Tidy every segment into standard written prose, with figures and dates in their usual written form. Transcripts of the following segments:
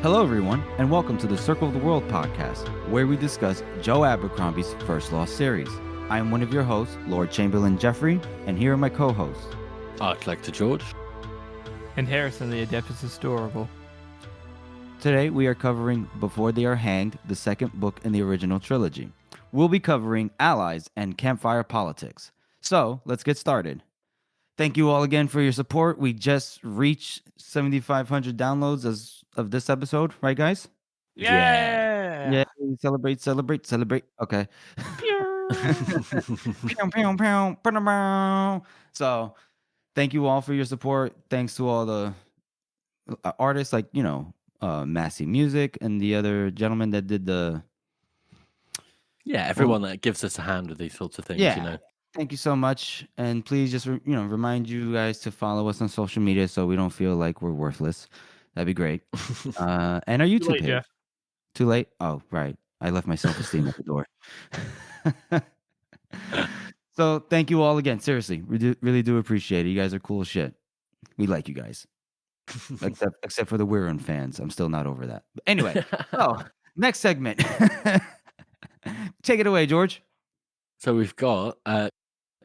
Hello, everyone, and welcome to the Circle of the World podcast, where we discuss Joe Abercrombie's First Lost series. I am one of your hosts, Lord Chamberlain Jeffrey, and here are my co-hosts, Art Collector George, and Harrison, the Adeptus Historical. Today, we are covering Before They Are Hanged, the second book in the original trilogy. We'll be covering Allies and Campfire Politics. So, let's get started. Thank you all again for your support. We just reached 7,500 downloads of this episode, right, guys? Yeah. Celebrate. Okay. So, thank you all for your support. Thanks to all the artists like, Maszy Music and the other gentleman that did the... Yeah, everyone that gives us a hand with these sorts of things, Thank you so much. And please just, remind you guys to follow us on social media so we don't feel like we're worthless. That'd be great. And our YouTube page. Jeff. Too late? Oh, right. I left my self-esteem at the door. So thank you all again. Seriously, we really do appreciate it. You guys are cool as shit. We like you guys. except for the Whirrun fans. I'm still not over that. But anyway, next segment. Take it away, George. So we've got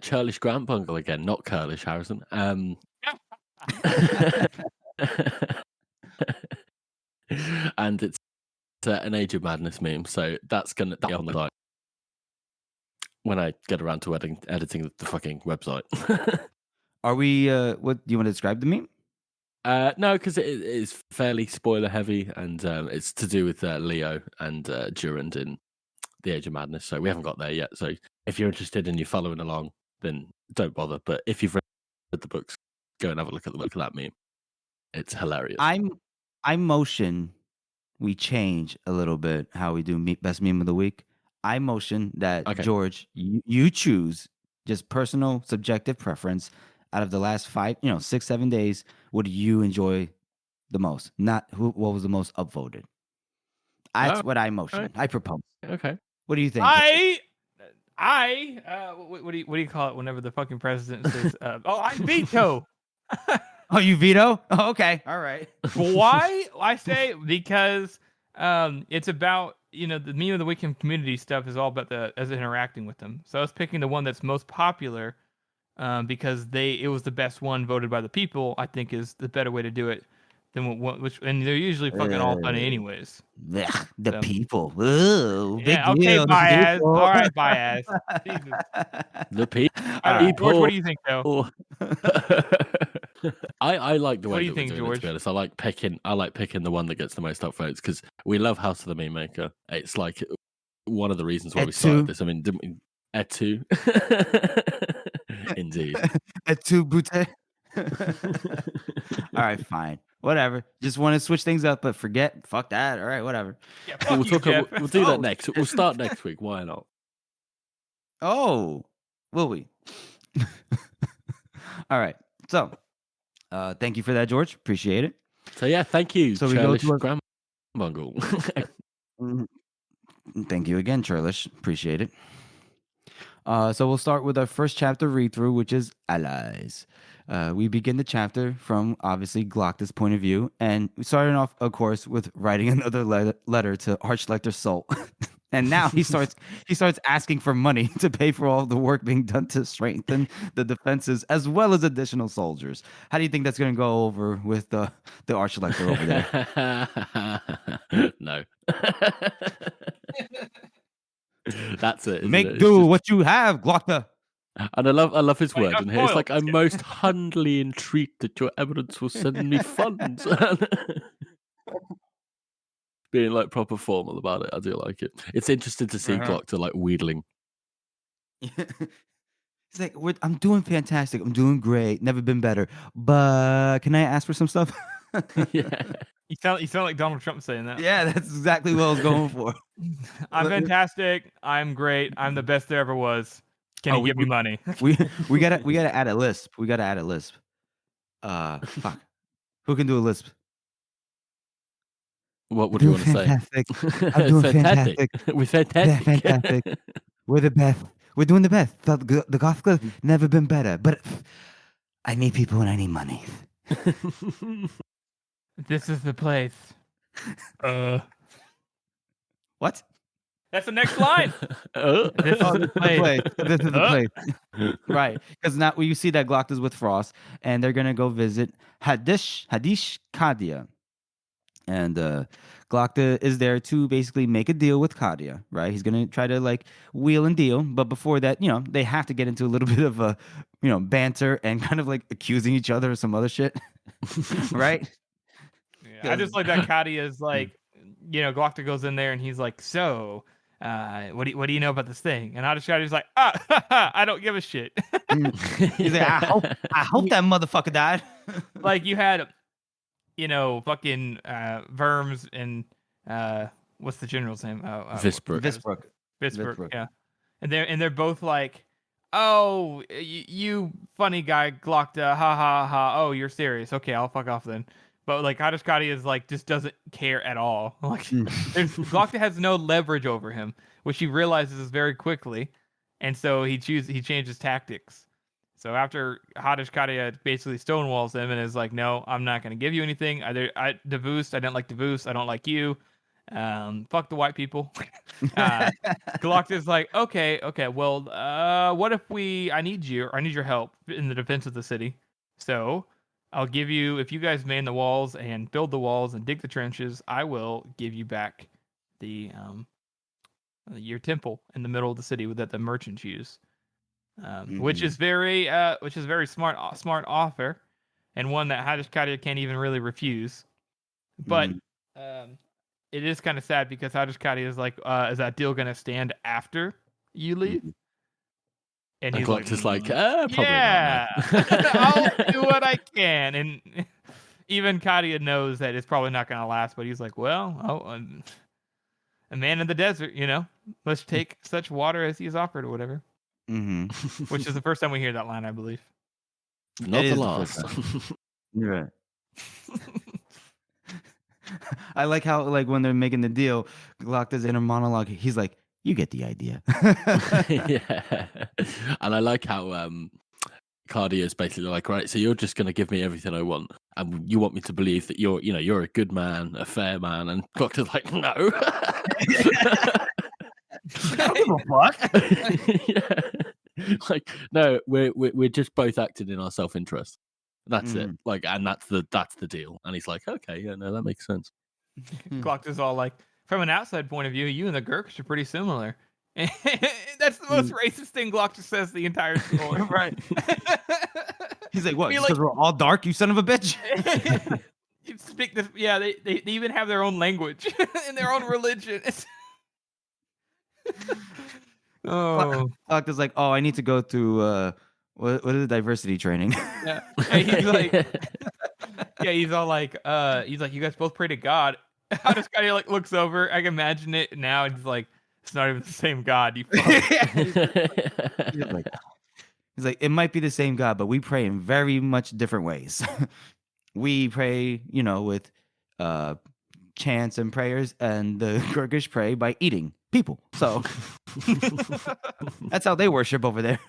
Churlish Grant Bungle again, not Curlish Harrison. And it's an Age of Madness meme, so that's gonna be on the site when I get around to editing the fucking website. Are we? What do you want to describe the meme? No, because it is fairly spoiler heavy, and it's to do with Leo and Durand in the Age of Madness. So we haven't got there yet. So if you're interested and you're following along, then don't bother. But if you've read the books, go and have a look at that meme. It's hilarious. I motion we change a little bit how we do best meme of the week. I motion that George, you choose just personal subjective preference out of the last 5, 6, 7 days. What do you enjoy the most? Not what was the most upvoted. That's what I motion. I propose. Okay. What do you think? What do you call it whenever the fucking president says, I veto. Oh, you veto? Oh, okay. All right. Why? I say because it's about, the meme of the week and community stuff is all about as interacting with them. So I was picking the one that's most popular because it was the best one voted by the people. I think is the better way to do it than and they're usually fucking all funny anyways. The people. Ooh, big okay, deal. bias. All right, bias. The people. George, what do you think, though? I like the way what do you think, George? To be honest. I like picking the one that gets the most upvotes because we love House of the Meme Maker. It's like one of the reasons why we started this. I mean, didn't we? Etu. Indeed. Etu Bute. All right, fine. Whatever. Just want to switch things up, but fuck that. All right, whatever. Yeah, we'll do that next. We'll start next week. Why not? Oh, will we? All right. So, thank you for that, George. Appreciate it. So yeah, thank you. So Churlish we go to Grandma Bungle. Thank you again, Churlish. Appreciate it. So we'll start with our first chapter read-through, which is Allies. We begin the chapter from, obviously, Glocta's point of view, and we started off, of course, with writing another letter to Archlector Solt. And now he starts asking for money to pay for all the work being done to strengthen the defenses, as well as additional soldiers. How do you think that's going to go over with the Archlector over there? No. That's it. Make do what you have, Glocta. And I love his words. And he's like, I most humbly entreat that your eminence will send me funds. Being like proper formal about it. I do like it. It's interesting to see Glocta like wheedling. He's like, I'm doing fantastic. I'm doing great. Never been better. But can I ask for some stuff? Yeah. You sound like Donald Trump saying that. Yeah, that's exactly what I was going for. I'm fantastic. I'm great. I'm the best there ever was. Can you give me money? we gotta add a lisp. We gotta add a lisp. Fuck. Who can do a lisp? What would you want to say? I'm doing fantastic. We're fantastic. Fantastic. We're the best. We're doing the best. The gospel never been better. But I need people and I need money. This is the place. What? That's the next line. Oh. This Oh, is this the is the place. place. This is the Oh. place. Right. Because now you see that Glock is with Frost, and they're going to go visit Hadish Kadia. And Glokta is there to basically make a deal with Kadia, right? He's going to try to like wheel and deal. But before that, they have to get into a little bit of a, banter and kind of like accusing each other of some other shit. Right? Yeah, I just like that Kadia is like, Glocta goes in there and he's like, so, what do you know about this thing? And Hadishkadi's like, I don't give a shit. He's like, I hope that motherfucker died. Like you had, fucking Verms and what's the general's name? Visbrook. Visbrook, yeah. And they're both like, oh, you funny guy, Glocta, ha ha ha. Oh, you're serious? Okay, I'll fuck off then. But like Hadishkadi is like just doesn't care at all. Like Glocta has no leverage over him, which he realizes very quickly, and so he changes tactics. So after Hadishkadi basically stonewalls him and is like, no, I'm not going to give you anything. Devoost, I didn't like Devoost. I don't like you. Fuck the white people. Glocta's like, okay. Well, what if I need your help in the defense of the city. So I'll give you, if you guys man the walls and build the walls and dig the trenches, I will give you back your temple in the middle of the city that the merchants use. Which is very smart offer, and one that Hadishkadi can't even really refuse. But it is kind of sad because Hadishkadi is like, is that deal gonna stand after you leave? And he's like, probably yeah, not, I'll do what I can. And even Kadia knows that it's probably not gonna last, but he's like, well, a man in the desert, let's take such water as he is offered or whatever. Which is the first time we hear that line, I believe. Not the last. You're right. I like how, like, when they're making the deal, Glocta's inner monologue, he's like, you get the idea. Yeah. And I like how Kadia is basically like, right, so you're just going to give me everything I want, and you want me to believe that you're a good man, a fair man, and Glocta's like, no. I don't give a fuck. Yeah. Like, no, we're just both acting in our self-interest. That's it. Like, and that's the deal. And he's like, okay, yeah, no, that makes sense. Glocta's all like, from an outside point of view, you and the Gurks are pretty similar. That's the most racist thing Glocta says the entire story. Right. He's like, what? Because we're all dark, you son of a bitch. You speak this, yeah. They even have their own language and their own religion. Glocta's like, oh, I need to go to what is it, diversity training? Yeah. And he's like, yeah, he's all like, you guys both pray to God. How does Scotty like looks over? I can imagine it now. And he's like, it's not even the same God. You he's like, it might be the same God, but we pray in very much different ways. We pray, with chants and prayers, and the Gurgish pray by eating people. So that's how they worship over there.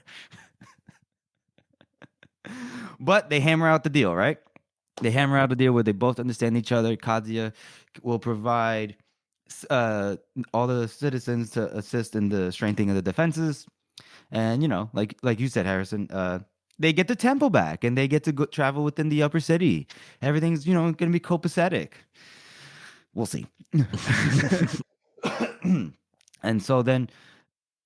But they hammer out the deal, right? They hammer out a deal where they both understand each other. Kadia will provide all the citizens to assist in the strengthening of the defenses. And, like you said, Harrison, they get the temple back and they get to go travel within the upper city. Everything's, going to be copacetic. We'll see. And so then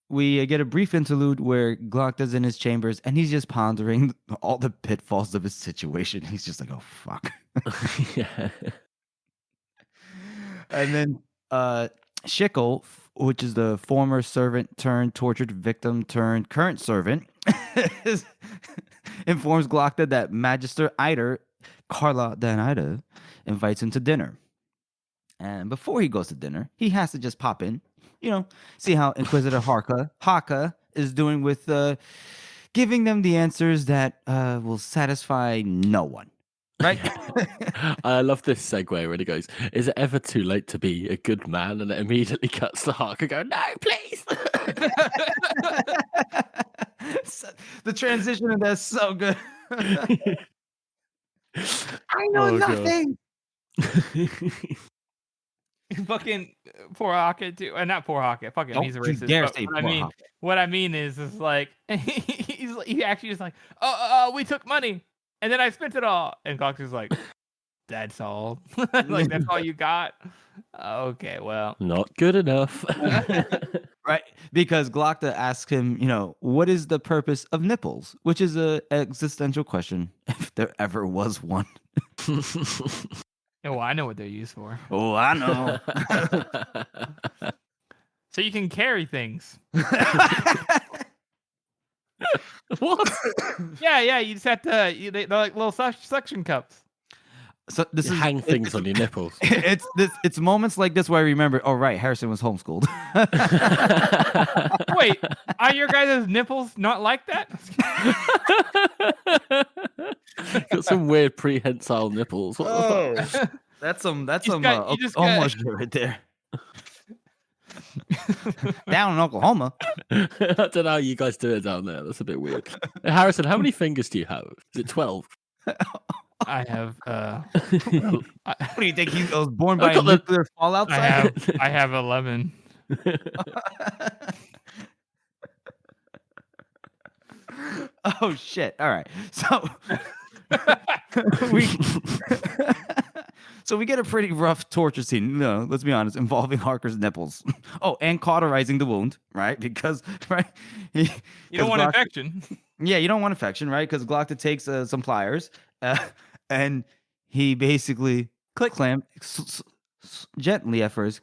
we get a brief interlude where Glocta's in his chambers and he's just pondering all the pitfalls of his situation. He's just like, oh, fuck. Yeah. And then Schickel, which is the former servant turned tortured victim turned current servant, informs Glocta that Magister Eider, Carla Dan Eider, invites him to dinner. And before he goes to dinner, he has to just pop in, see how Inquisitor Haka is doing with giving them the answers that will satisfy no one. Right? I love this segue where he goes, is it ever too late to be a good man? And it immediately cuts to Haka going, no, please. The transition of that's so good. I know nothing. fucking poor Hawkett too. Not poor Hawkett. Fucking, Don't he's a you racist. dare But say what I poor mean, Hawkett. what I mean is like he actually is like, we took money and then I spent it all, and Glock is like, that's all. Like that's all you got. Okay, well, Not good enough. Right? Because Glocta asks him, what is the purpose of nipples? Which is a existential question, if there ever was one. oh, I know what they're used for. Oh, I know. So you can carry things. What? Yeah. You just have to. They're like little suction cups. So this You is hang things on your nipples. It's moments like this where I remember. Oh, right, Harrison was homeschooled. Wait, are your guys' nipples not like that? Got some weird prehensile nipples. What the fuck? That's some you just got- Oklahoma shit right there. Down in Oklahoma. I don't know how you guys do it down there. That's a bit weird. Harrison, how many fingers do you have? Is it 12? I have. What do you think he was born by a got the- nuclear fallout site? I have 11. Oh shit! All right, so we so we get a pretty rough torture scene. No, let's be honest, involving Harker's nipples. Oh, and cauterizing the wound, right? Because You don't want infection. Yeah, you don't want infection, right? Because Glocta takes some pliers, and he basically gently at first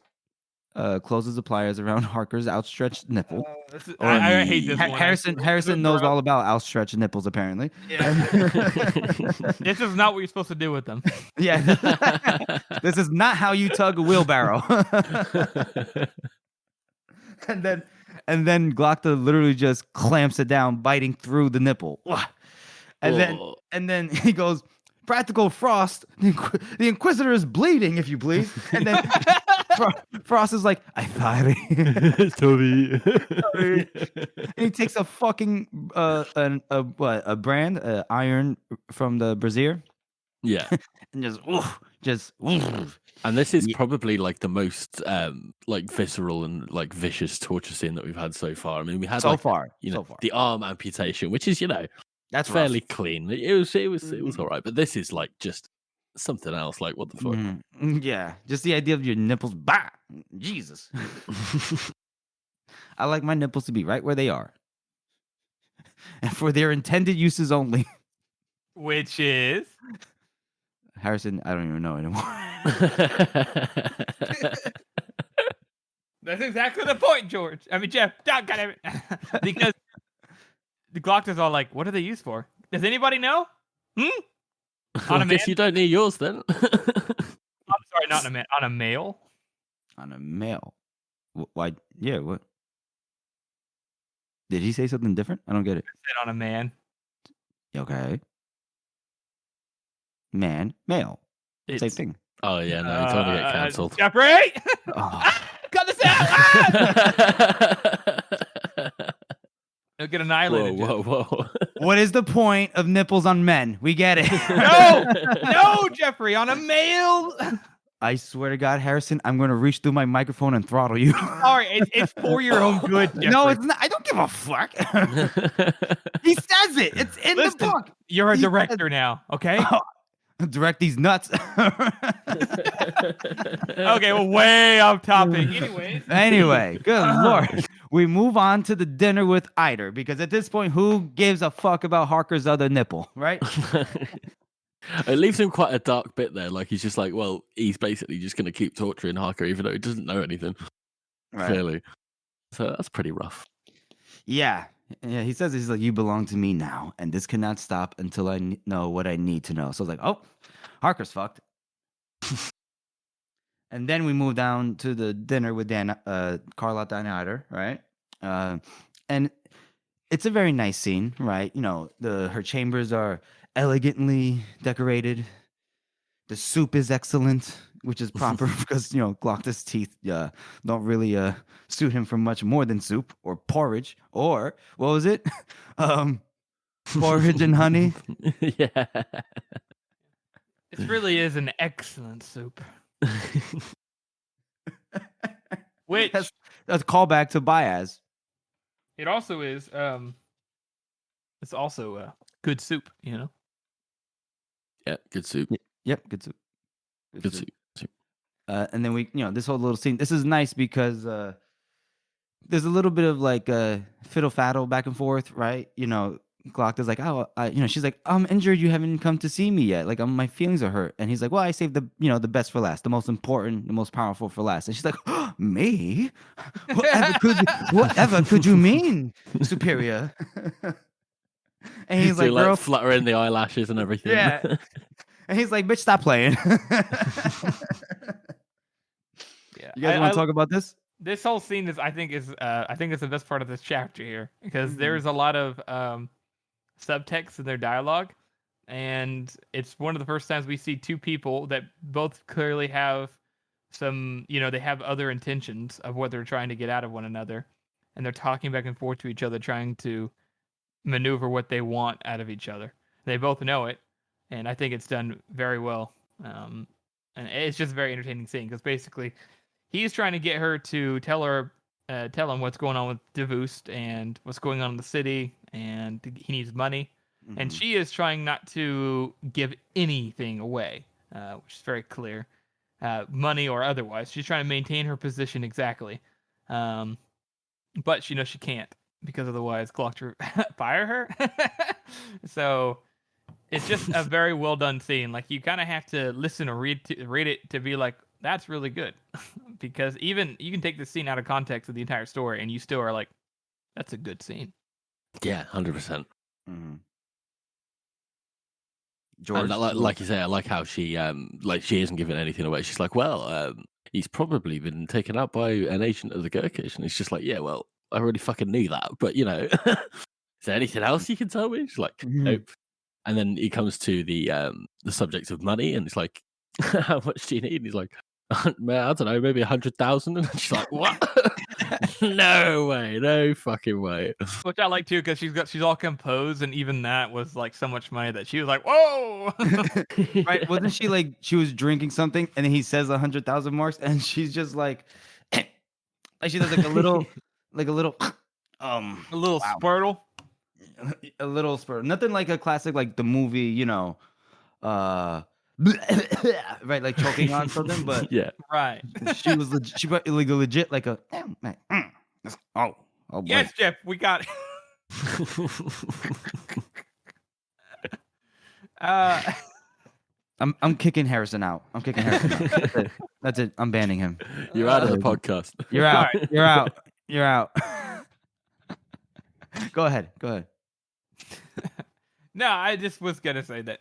closes the pliers around Harker's outstretched nipple. I hate this one. Harrison knows all about outstretched nipples, apparently. Yeah. This is not what you're supposed to do with them. Yeah, this is not how you tug a wheelbarrow. and then Glocta literally just clamps it down, biting through the nipple. And then he goes, "Practical Frost, the Inquisitor is bleeding, if you please." And then Frost is like, "I thought it." Toby. And he takes a fucking a brand iron from the brazier Yeah. and just And this is probably like the most like visceral and like vicious torture scene that we've had so far. I mean, we had so like, far the arm amputation, which is that's fairly rough. clean. It was all right, but this is like just something else. Like, what the fuck? Yeah, just the idea of your nipples. Bah, Jesus. I like my nipples to be right where they are, and for their intended uses only. Which is Harrison, I don't even know anymore. That's exactly the point, George. I mean, Jeff. God damn it. Because the Glockta's all like, what are they used for? Does anybody know? I guess you don't need yours then. I'm sorry, not on a man. On a male? On a male. Why? Yeah, what? Did he say something different? I don't get it. I said on a man. Okay. Man, male. Same It's- thing. Oh yeah, no, you totally get cancelled. Jeffrey! Oh. Cut this out! They'll get annihilated. Whoa. What is the point of nipples on men? We get it. No, Jeffrey, on a male. I swear to God, Harrison, I'm going to reach through my microphone and throttle you. Sorry, it's for your own good, Jeffrey. No, it's not. I don't give a fuck. He says it. It's in Listen, the book. You're a He director now, okay? Direct these nuts. Okay, well, way off topic. Anyways. Anyway, good Lord. We move on to the dinner with Eider because at this point, who gives a fuck about Harker's other nipple, right? It leaves him quite a dark bit there. Like he's just like, well, he's basically just going to keep torturing Harker even though he doesn't know anything. Right. Clearly. So that's pretty rough. Yeah. Yeah, he says he's like, you belong to me now, and this cannot stop until I know what I need to know. So I was like, oh, Harker's fucked. And then we move down to the dinner with Carlotte Eider, right? And it's a very nice scene, right? You know, her chambers are elegantly decorated. The soup is excellent, which is proper because, Glocta's teeth don't really suit him for much more than soup or porridge or, what was it? Porridge and honey. Yeah. This really is an excellent soup. Which that's a callback to Baez. it also is. It's also good soup. You know. Yeah, good soup. Yep, good soup. Good soup. And then we, this whole little scene. This is nice because there's a little bit of like fiddle faddle back and forth, right? Glock is like, she's like, I'm injured. You haven't come to see me yet. Like, my feelings are hurt. And he's like, well, I saved the best for last, the most important, the most powerful for last. And she's like, oh, me? Whatever could you mean, superior? And he's like, girl, fluttering the eyelashes and everything. Yeah. And he's like, bitch, stop playing. Yeah. You guys want to talk about this? This whole scene is, I think it's the best part of this chapter here, because there's a lot of subtext in their dialogue, and it's one of the first times we see two people that both clearly have some, they have other intentions of what they're trying to get out of one another, and they're talking back and forth to each other, trying to maneuver what they want out of each other. They both know it, and I think it's done very well. And it's just a very entertaining scene, because basically he's trying to get her to tell him what's going on with Devoost and what's going on in the city, and he needs money. Mm-hmm. And she is trying not to give anything away, which is very clear, money or otherwise. She's trying to maintain her position exactly. But she knows she can't, because otherwise Glock fire her. So it's just a very well done scene. Like, you kind of have to listen or read it to be like, that's really good. Because even you can take this scene out of context of the entire story, and you still are like, that's a good scene. Yeah, 100%. Mm-hmm. George, like you say, I like how she she isn't giving anything away. She's like, well, he's probably been taken out by an agent of the Gurkish, and he's just like, yeah, well, I already fucking knew that, but is there anything else you can tell me? She's like, nope. And then he comes to the subject of money, and it's like, how much do you need? And he's like, man, I don't know, maybe 100,000. And she's like, what? No way, no fucking way. Which I like too, because she's all composed, and even that was like so much money that she was like, whoa. Right? Wasn't she like, she was drinking something, and then he says 100,000 marks, and she's just like she does like a little spurtle. A little spurt. Nothing like a classic, like the movie, right, like choking on something, but yeah, right. She was legit like a oh boy. Yes, Jeff, we got it. I'm kicking Harrison out. That's it. I'm banning him. You're out of the podcast. You're out. Right. You're out. Go ahead. No, I just was gonna say that,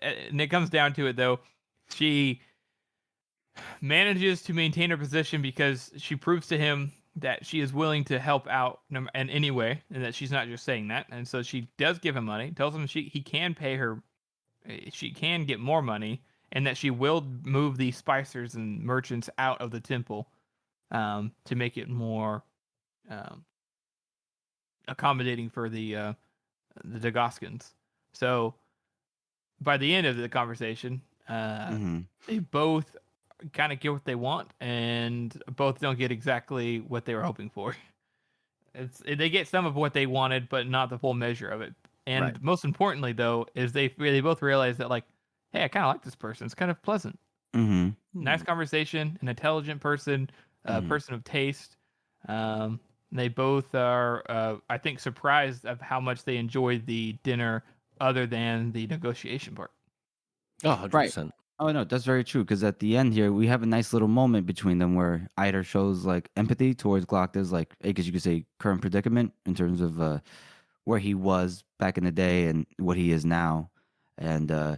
and it comes down to it though, she manages to maintain her position because she proves to him that she is willing to help out in any way, and that she's not just saying that. And so she does give him money, tells him he can pay her, she can get more money, and that she will move the spicers and merchants out of the temple to make it more accommodating for the Dagoskins. So by the end of the conversation, they both kind of get what they want, and both don't get exactly what they were hoping for. They get some of what they wanted, but not the full measure of it. And right. Most importantly, though, is they both realize that, like, hey, I kind of like this person. It's kind of pleasant. Mm-hmm. Nice conversation, an intelligent person, a person of taste. They both are, I think, surprised of how much they enjoyed the dinner, other than the negotiation part. Oh, 100%. Right. Oh, no, that's very true. Because at the end here, we have a nice little moment between them where Eider shows like empathy towards Glock's, like, I guess you could say, current predicament in terms of where he was back in the day and what he is now. And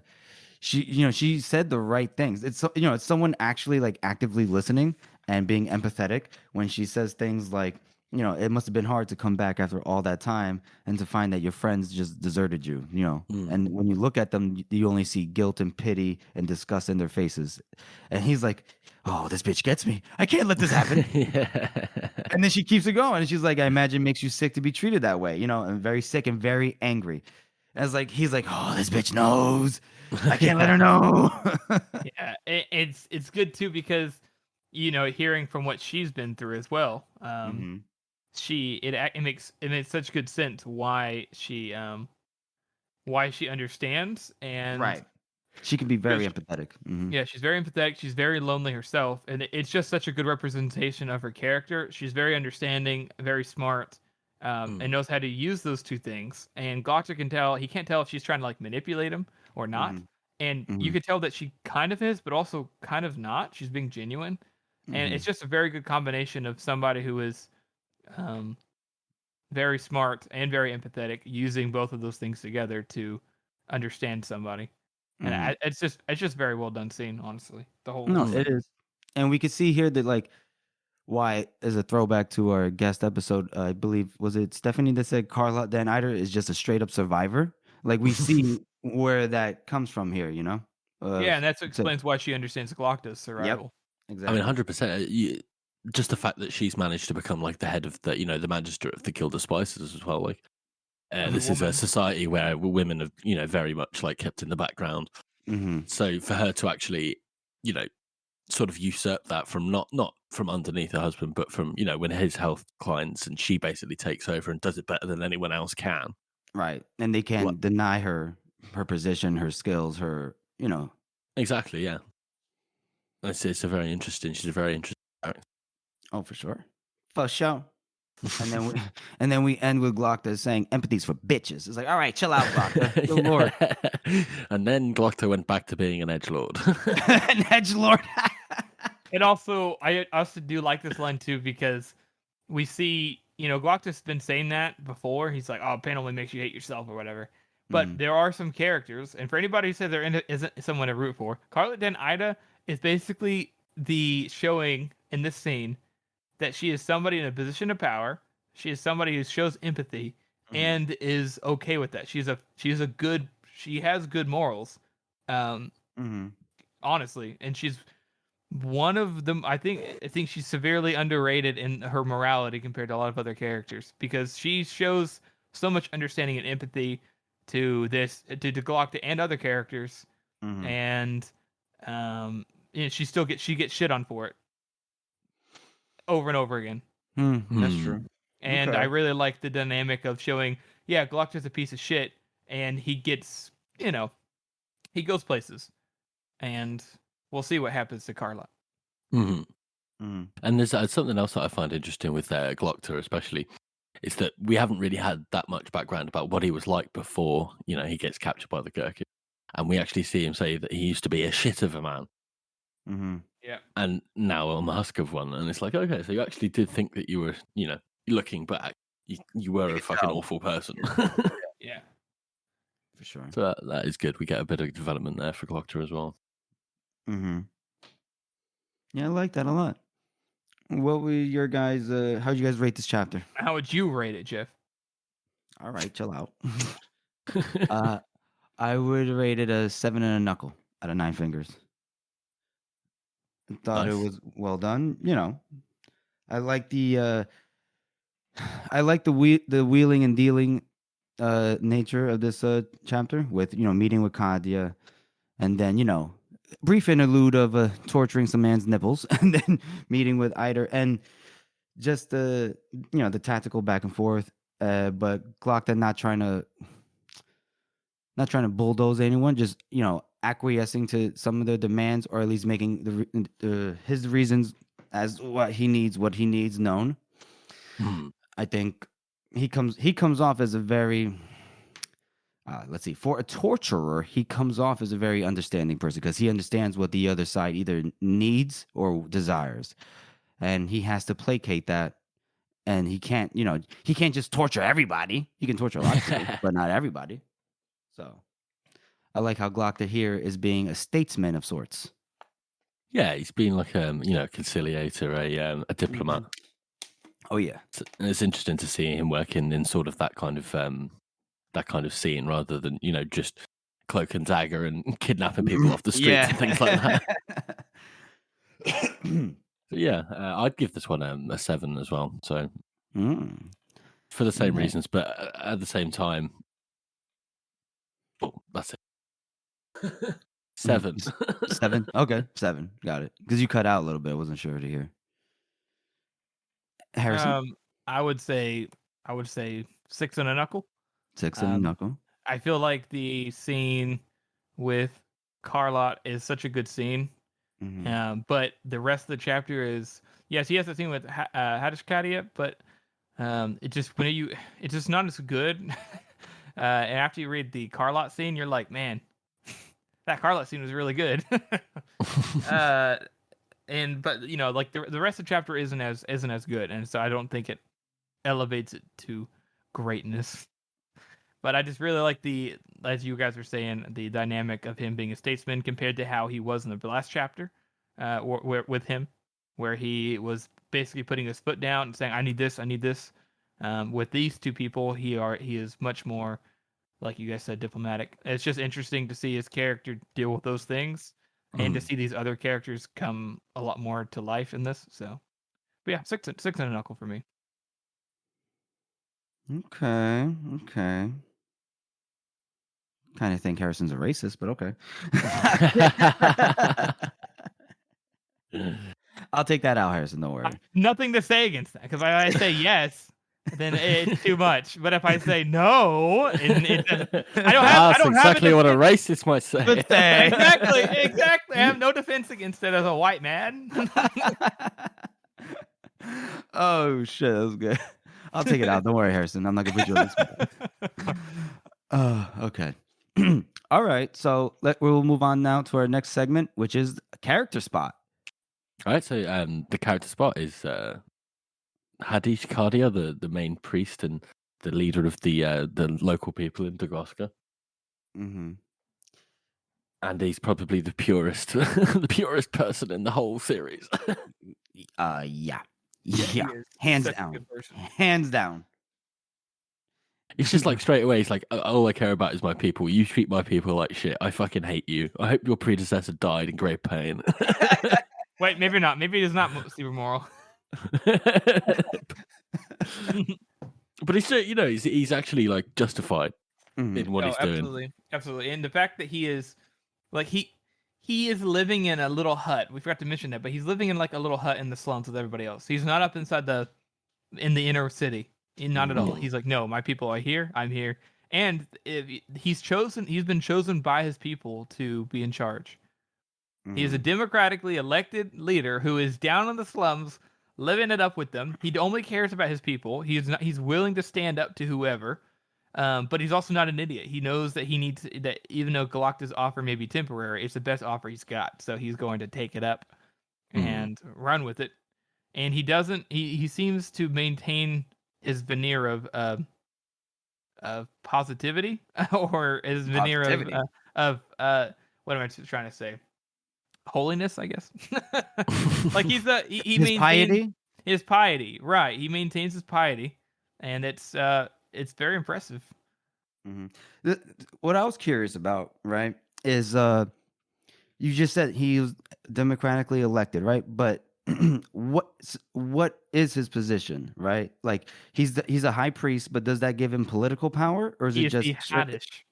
she said the right things. It's someone actually like actively listening and being empathetic when she says things like, it must have been hard to come back after all that time and to find that your friends just deserted you, And when you look at them, you only see guilt and pity and disgust in their faces. And he's like, oh, this bitch gets me. I can't let this happen. Yeah. And then she keeps it going. And she's like, I imagine it makes you sick to be treated that way, and very sick and very angry. And it's like, he's like, oh, this bitch knows. I can't let her know. Yeah, it's good too, because hearing from what she's been through as well, Mm-hmm. it makes such good sense why she understands, and Right. She can be very because empathetic. Mm-hmm. yeah, she's very empathetic. She's very lonely herself, and it's just such a good representation of her character. She's very understanding, very smart, and knows how to use those two things. And Glockter can tell he can't tell if she's trying to like manipulate him or not. Mm-hmm. And you Mm-hmm. could tell that she kind of is, but also kind of not. She's being genuine, and Mm-hmm. it's just a very good combination of somebody who is um, very smart and very empathetic, using both of those things together to understand somebody. And Mm-hmm. it's just very well done scene, honestly. The whole No, scene. it is. And we could see here that like why as a throwback to our guest episode, I believe was it Stephanie that said Carla Dan Eider is just a straight up survivor. Like we see where that comes from here, you know. Yeah, and that So explains why she understands Glockta's yep, survival. I mean, exactly. 100%. Just the fact that she's managed to become like the head of the, the magistrate of the Guild of Spices as well. Like, Of a this is a woman. society where women are, very much like kept in the background. Mm-hmm. So for her to actually, sort of usurp that from not from underneath her husband, but from when his health declines, and she basically takes over and does it better than anyone else can. Right, and they Like, can't deny her position, her skills, her exactly, yeah. It's a very interesting. She's a very interesting character. Oh, for sure, for sure. And then we end with Glockta saying empathy's for bitches. It's like, all right, chill out, Glockta. Good lord. And then Glockta went back to being an edgelord. An edgelord. And also, I also do like this line too, because we see, Glockta's been saying that before. He's like, "Oh, pain only makes you hate yourself," or whatever. But there are some characters, and for anybody who says isn't someone to root for, Carla Den Ida is basically the showing in this scene that she is somebody in a position of power. She is somebody who shows empathy and is okay with that. She has good morals, honestly, and she's one of them. I think she's severely underrated in her morality compared to a lot of other characters, because she shows so much understanding and empathy to Glockta and other characters, and she gets shit on for it over and over again. That's true. And Okay. I really like the dynamic of showing, yeah, Glockta's a piece of shit, and he gets, he goes places, and we'll see what happens to Carla. And there's something else that I find interesting with Glockta, especially, is that we haven't really had that much background about what he was like before, he gets captured by the Gherkin, and we actually see him say that he used to be a shit of a man. Yeah. And now on the husk of one, and it's like, okay, so you actually did think that you were, looking back, you were a fucking awful person. Yeah. For sure. So that is good. We get a bit of development there for Glockta as well. Yeah, I like that a lot. What were your guys? How'd you guys rate this chapter? How would you rate it, Jeff? All right, chill out. I would rate it a 7 and a knuckle out of 9 fingers. I thought it was well done. I like the wheeling and dealing nature of this chapter, with meeting with Kadia, and then brief interlude of torturing some man's nipples, and then meeting with Eider, and just the the tactical back and forth, but Glockta not trying to bulldoze anyone, just acquiescing to some of their demands, or at least making his reasons as what he needs known. I think he comes off as a very let's see, for a torturer, he comes off as a very understanding person, because he understands what the other side either needs or desires, and he has to placate that. And he can't just torture everybody. He can torture a lot of people, but not everybody. So I like how Glockta here is being a statesman of sorts. Yeah, he's been like a conciliator, a diplomat. Oh yeah, and it's interesting to see him working in sort of that kind of scene, rather than just cloak and dagger and kidnapping people off the streets and things like that. But yeah, I'd give this one a 7 as well. So for the same reasons, but at the same time, that's it. 7. 7. Okay, 7. Got it. Because you cut out a little bit. I wasn't sure to hear. Harrison, I would say 6 and a knuckle. 6 and a knuckle. I feel like the scene with Carlot is such a good scene. But the rest of the chapter is, yes, he has the scene with Hadishkadia, but it's just not as good. And after you read the Carlot scene, you're like, man, that Carlot scene was really good. But you know, like the rest of the chapter isn't as good, and so I don't think it elevates it to greatness. But I just really like as you guys were saying, the dynamic of him being a statesman compared to how he was in the last chapter, with him, where he was basically putting his foot down and saying, "I need this, I need this." With these two people, he is much more, like you guys said, diplomatic. It's just interesting to see his character deal with those things, and to see these other characters come a lot more to life in this. So, but yeah, 6 and a knuckle for me. Okay. Kind of think Harrison's a racist, but okay. I'll take that out, Harrison. Don't worry. Nothing to say against that, because I say yes, then it's too much. But if I say no, I don't exactly have what a racist might say. Exactly. I have no defense against it as a white man. Oh shit, that was good. I'll take it out. Don't worry, Harrison. I'm not gonna put you on the spot. Okay. All right. So we'll move on now to our next segment, which is a character spot. All right. So the character spot is Hadish Kardia, the main priest and the leader of the local people in Dagoska. Mm-hmm. And he's probably the purest, the purest person in the whole series. Yeah. Hands down. It's just like straight away. He's like, all I care about is my people. You treat my people like shit. I fucking hate you. I hope your predecessor died in great pain. Wait, maybe not. Maybe he's not super moral. But he's, you know, he's actually like justified in what he's doing. Absolutely. And the fact that he is like he is living in a little hut. We forgot to mention that, but he's living in like a little hut in the slums with everybody else. He's not up inside in the inner city. Not at all. He's like, no, my people are here. I'm here. And he's been chosen by his people to be in charge. He is a democratically elected leader who is down in the slums, living it up with them. He only cares about his people. He's willing to stand up to whoever. But he's also not an idiot. He knows that that even though Galacta's offer may be temporary, it's the best offer he's got. So he's going to take it up and run with it. And he seems to maintain his veneer of positivity, or his veneer of what am I trying to say? Holiness, I guess. Like he his piety. His piety, right? He maintains his piety, and it's very impressive. Mm-hmm. What I was curious about, right, is you just said he was democratically elected, right? But what is his position, right? Like he's a high priest, but does that give him political power, or is it just Hadish?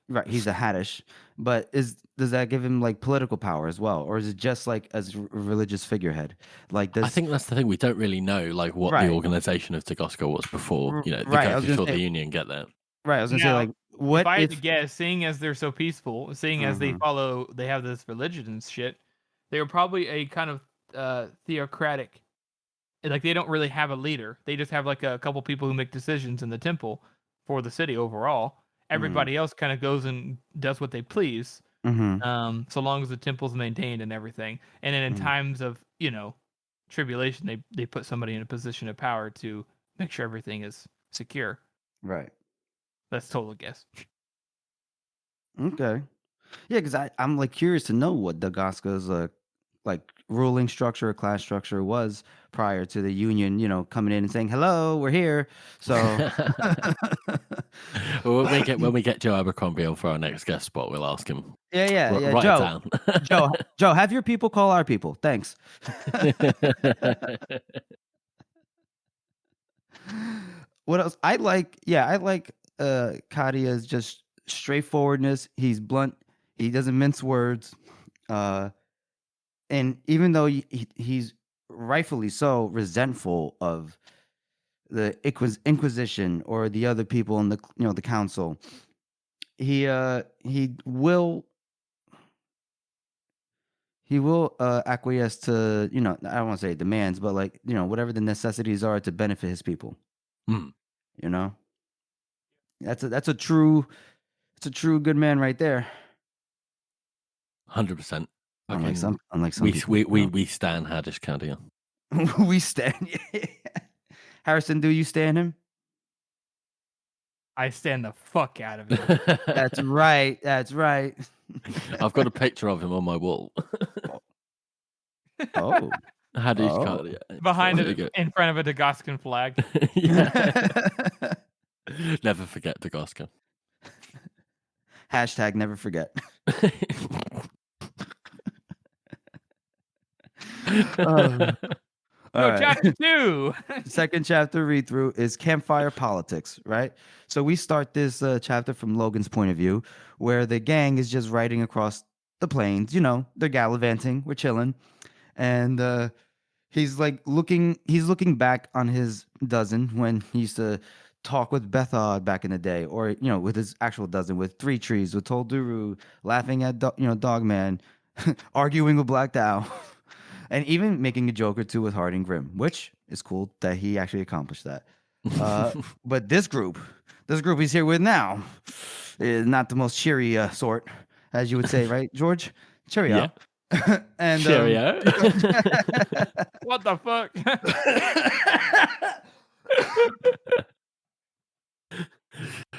Right, he's a Hadish, but does that give him like political power as well, or is it just like as a religious figurehead? Like I think that's the thing, we don't really know like what the organization of Dagoska was before, you know, the countries or the Union get there. Right, I was gonna say, like, what if I had to guess, seeing as they're so peaceful, seeing as they have this religion and shit, they were probably a kind of theocratic. Like they don't really have a leader; they just have like a couple people who make decisions in the temple for the city overall. Everybody else kind of goes and does what they please, so long as the temple's maintained and everything. And then in times of, you know, tribulation, they put somebody in a position of power to make sure everything is secure. Right. That's total guess. Okay. Yeah, because I'm like curious to know what Dagoska's like ruling structure or class structure was prior to the Union, you know, coming in and saying, "Hello, we're here." So well, when we get Joe Abercrombie on for our next guest spot, we'll ask him. Yeah. Write it down. Joe, have your people call our people. Thanks. What else? I like Kadia's just straightforwardness. He's blunt. He doesn't mince words. And even though he's rightfully so resentful of the Inquisition or the other people in the the council, he will acquiesce to I don't want to say demands, but like whatever the necessities are to benefit his people. Hmm. That's a true good man right there. 100%. Unlike some people, we stand Haddish County. we stand. Harrison, do you stand him? I stand the fuck out of it. That's right. That's right. I've got a picture of him on my wall. Oh, Haddish County. Behind it, in front of a Dagoskan flag. Yeah. Never forget Dagoskan. Hashtag never forget. Chapter 2. Second chapter read through is Campfire Politics, right? So we start this chapter from Logan's point of view, where the gang is just riding across the plains. They're gallivanting, we're chilling, and he's looking back on his dozen when he used to talk with Bethod back in the day, or with his actual dozen, with Three Trees, with Tolduru, laughing at Dogman, arguing with Black Dow. And even making a joke or two with Hard and Grim, which is cool that he actually accomplished that. But this group he's here with now is not the most cheery sort, as you would say, right, George? Cheerio. Yeah. And cheerio. What the fuck?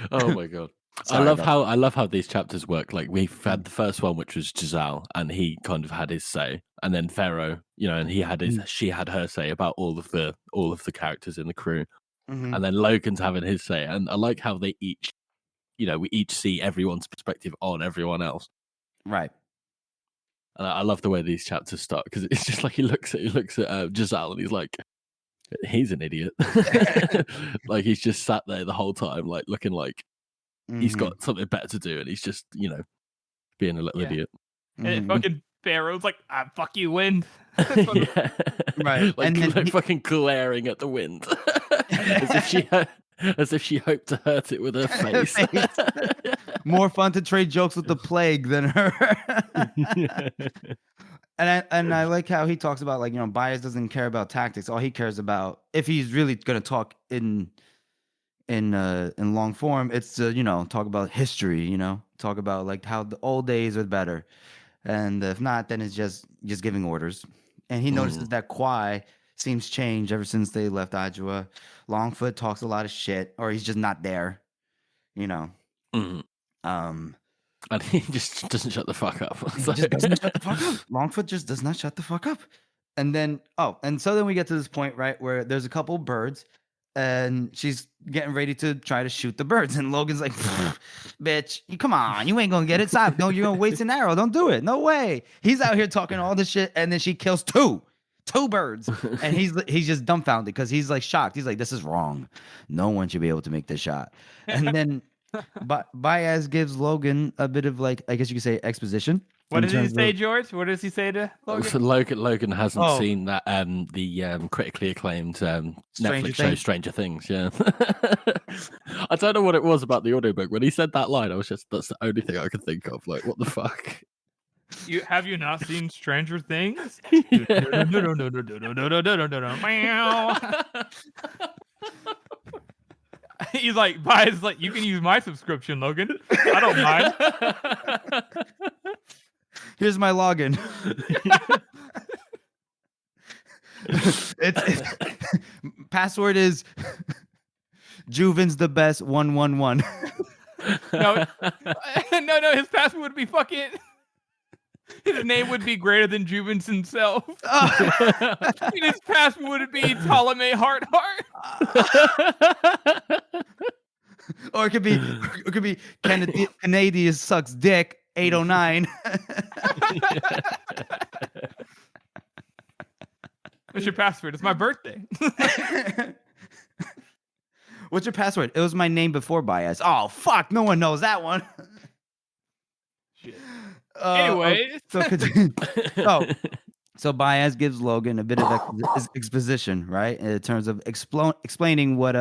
Oh my god. Sorry, I love how these chapters work. Like we've had the first one, which was Giselle, and he kind of had his say, and then Pharaoh, and he had she had her say about all of the characters in the crew, and then Logan's having his say, and I like how they each, we each see everyone's perspective on everyone else, right? And I love the way these chapters start because it's just like he looks at Giselle and he's like, he's an idiot, like he's just sat there the whole time, like looking like. He's got something better to do, and he's just, being a little idiot. And fucking Pharaoh's like, fuck you, wind. Yeah. Right. Like, and then fucking glaring at the wind. as if she hoped to hurt it with her face. More fun to trade jokes with the plague than her. And I like how he talks about, like, Bias doesn't care about tactics. All he cares about, if he's really going to talk in long form, it's to talk about history, talk about like how the old days are better, and if not, then it's just giving orders. And he notices that Kwai seems changed ever since they left Adjua. Longfoot talks a lot of shit, or he's just not there, and he just doesn't shut the fuck up. Just doesn't shut the fuck up. Longfoot just does not shut the fuck up. And then so then we get to this point, right, where there's a couple birds. And she's getting ready to try to shoot the birds. And Logan's like, bitch, come on. You ain't going to get it. Stop. No, you're going to waste an arrow. Don't do it. No way. He's out here talking all this shit. And then she kills two birds. And he's just dumbfounded because he's like shocked. He's like, this is wrong. No one should be able to make this shot. And then Baez gives Logan a bit of, like, I guess you could say exposition. What does he say, George? What does he say to Logan? So Logan hasn't seen that the critically acclaimed Netflix show Stranger Things. Yeah, I don't know what it was about the audiobook. When he said that line, that's the only thing I could think of. Like, what the fuck? Have you not seen Stranger Things? He's like, Bias like, you can use my subscription, Logan. I don't mind. Here's my login. it's password is Juven's the best 111. No, his password would be fucking. His name would be greater than Juven's himself. And his password would be Ptolemy Heart. Or it could be Canadian sucks dick 809. What's your password? It's my birthday. What's your password? It was my name before Bias. Oh fuck, no one knows that one. Shit. Anyways. so continue. So Baez gives Logan a bit of exposition, right, in terms of explaining what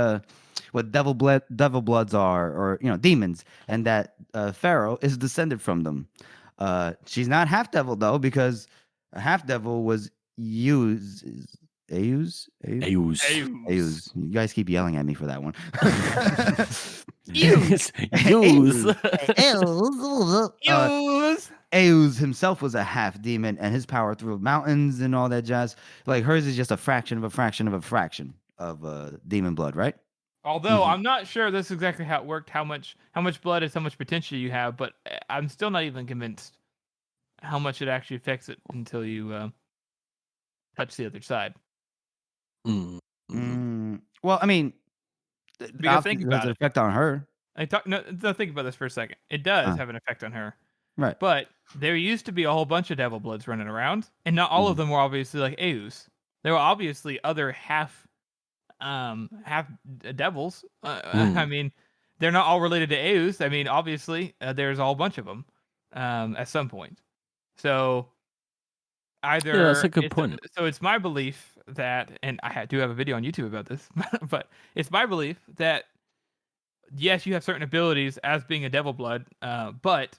devil bloods are, or demons, and that Pharaoh is descended from them. She's not half devil though, because a half devil was Eus. You guys keep yelling at me for that one. Eus. Eus himself was a half demon, and his power through mountains and all that jazz. Like hers is just a fraction of a fraction of a fraction of demon blood, right? Although I'm not sure this is exactly how it worked, how much blood is how much potential you have, but I'm still not even convinced how much it actually affects it until you touch the other side. Well, I mean, because think about it. Effect on her. Think about this for a second. It does have an effect on her. Right. But there used to be a whole bunch of devil bloods running around, and not all of them were obviously like Eus. There were obviously other half devils. I mean, they're not all related to Eus. I mean, obviously, there's a whole bunch of them at some point. So either that's a good point. So it's my belief that, and I do have a video on YouTube about this, but it's my belief that yes, you have certain abilities as being a devil blood, but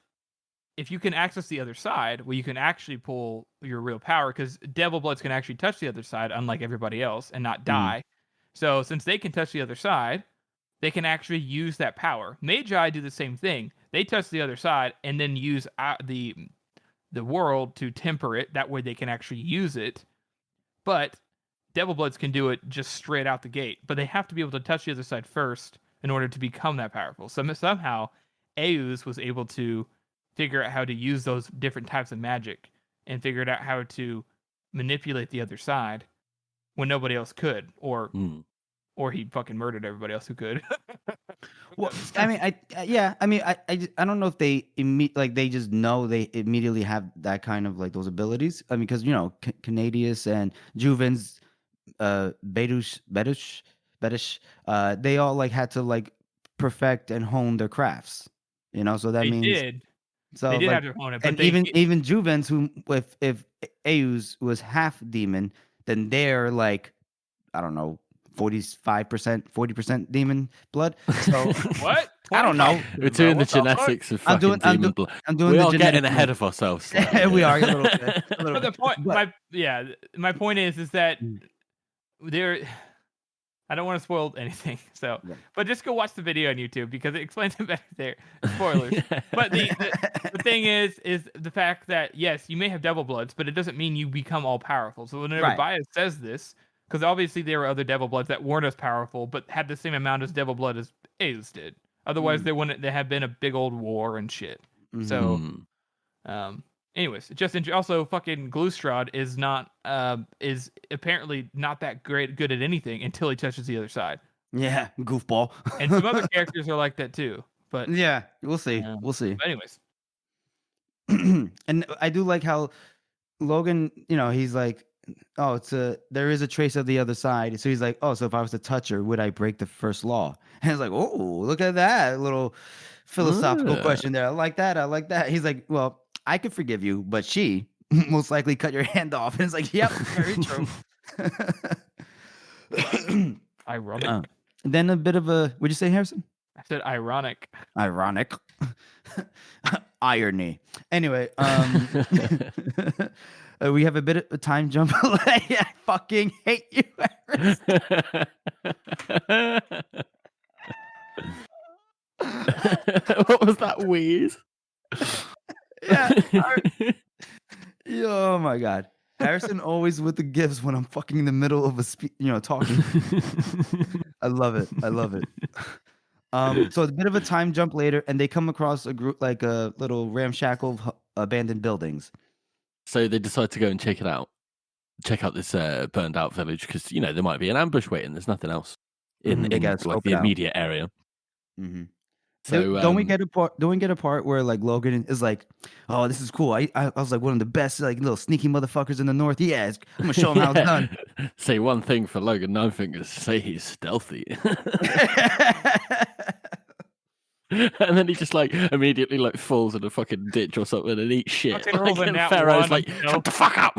if you can access the other side, well, you can actually pull your real power, because devil bloods can actually touch the other side, unlike everybody else, and not die. So since they can touch the other side, they can actually use that power. Magi do the same thing. They touch the other side and then use the world to temper it. That way they can actually use it. But devil bloods can do it just straight out the gate. But they have to be able to touch the other side first in order to become that powerful. So somehow Eus was able to figure out how to use those different types of magic and figured out how to manipulate the other side when nobody else could, or he fucking murdered everybody else who could. Well, I mean, I don't know if they they just know they immediately have that kind of like those abilities. I mean, because Canadius and Juvens, Bedush, they all like had to like perfect and hone their crafts. So that means they did. So they did have to hone it, but and even Juvens, who if Eus was half demon, then they're like, I don't know, 40% demon blood. So what? I don't know. We're doing the genetics of fucking demon blood. We are getting ahead of ourselves. We are a little bit. But the point, my point is that there. I don't want to spoil anything, but just go watch the video on YouTube because it explains it better there. Spoilers. But the thing is the fact that yes, you may have devil bloods, but it doesn't mean you become all powerful. So whenever Baez says this, because obviously there were other devil bloods that weren't as powerful, but had the same amount as devil blood as Eus did. Otherwise, there had been a big old war and shit. So, anyways, also fucking Glustrad is apparently not that good at anything until he touches the other side. Yeah, goofball. And some other characters are like that too. But yeah, we'll see. We'll see. But anyways, and I do like how Logan, he's like, oh, there is a trace of the other side. So he's like, oh, so if I was to touch her, would I break the first law? And it's like, oh, look at that little philosophical question there. I like that. He's like, well, I could forgive you, but she most likely cut your hand off. And it's like, yep, very true. Ironic. Then a bit of what'd you say, Harrison? I said ironic. Ironic. Irony. Anyway, we have a bit of a time jump. I fucking hate you, Harrison. What was that wheeze? Yeah. Oh my god. Harrison always with the gifts when I'm fucking in the middle of talking. I love it. So a bit of a time jump later, and they come across a group, like a little ramshackle abandoned buildings. So they decide to go and check out this burned out village, because there might be an ambush waiting. There's nothing else in like the immediate area. Mm-hmm. So don't we get a part where like Logan is like, oh, this is cool. I was like one of the best like little sneaky motherfuckers in the north. Yeah, I'm gonna show him how it's done. Say one thing for Logan Nine Fingers. Say he's stealthy. And then he just like immediately like falls in a fucking ditch or something and eats shit. Fucking rolls Like, in and that Pharaoh's one like, himself. shut the fuck up.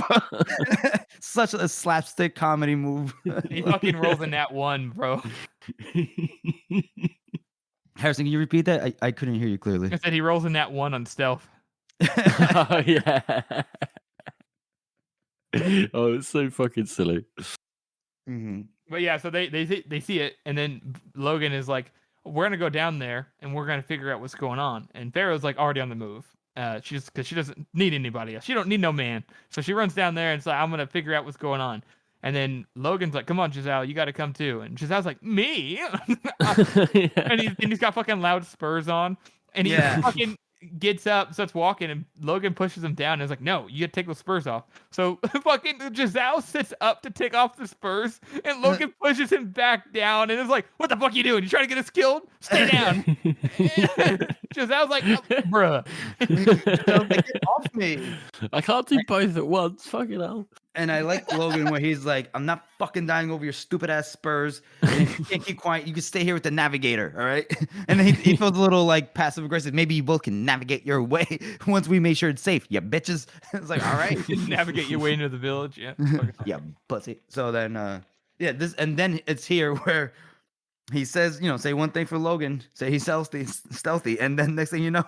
Such a slapstick comedy move. He fucking rolls in that one, bro. Harrison, can you repeat that? I couldn't hear you clearly. I said he rolls in that one on stealth. Oh yeah. Oh, it's so fucking silly. Mm-hmm. But yeah, so they see it, and then Logan is like, "We're gonna go down there, and we're gonna figure out what's going on." And Pharaoh's like already on the move. Because she doesn't need anybody else. She don't need no man. So she runs down there and it's like, "I'm gonna figure out what's going on." And then Logan's like, "Come on, Giselle, you got to come too." And Giselle's like, "Me?" And he's got fucking loud spurs on, and he fucking gets up, starts walking, and Logan pushes him down and is like, "No, you gotta take those spurs off." So fucking Giselle sits up to take off the spurs, and Logan pushes him back down and is like, "What the fuck you doing? You trying to get us killed? Stay down." Giselle's like, "Oh, bruh." Get off me. I can't do both at once. Fucking hell. And I like Logan where he's like, "I'm not fucking dying over your stupid ass spurs. And if you can't keep quiet, you can stay here with the navigator, all right?" And then he feels a little like passive aggressive. Maybe you both can navigate your way once we make sure it's safe. You bitches. It's like, all right, navigate your way into the village. Yeah, yeah, pussy. So then, and then it's here where he says, say one thing for Logan, say he's stealthy, and then next thing you know,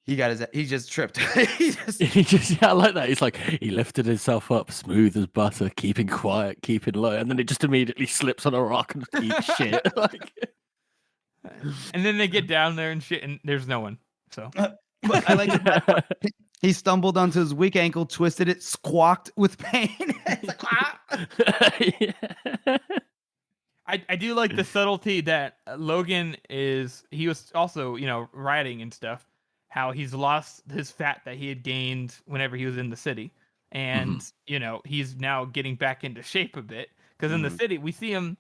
he just tripped. I like that. He's like, he lifted himself up smooth as butter, keeping quiet, keeping low, and then it just immediately slips on a rock and eats shit. Like, and then they get down there and shit, and there's no one. So, but I like it. He stumbled onto his weak ankle, twisted it, squawked with pain. It's like, ah. Yeah. I do like the subtlety that Logan he was also, riding and stuff, how he's lost his fat that he had gained whenever he was in the city. And, he's now getting back into shape a bit. Because in the city, we see him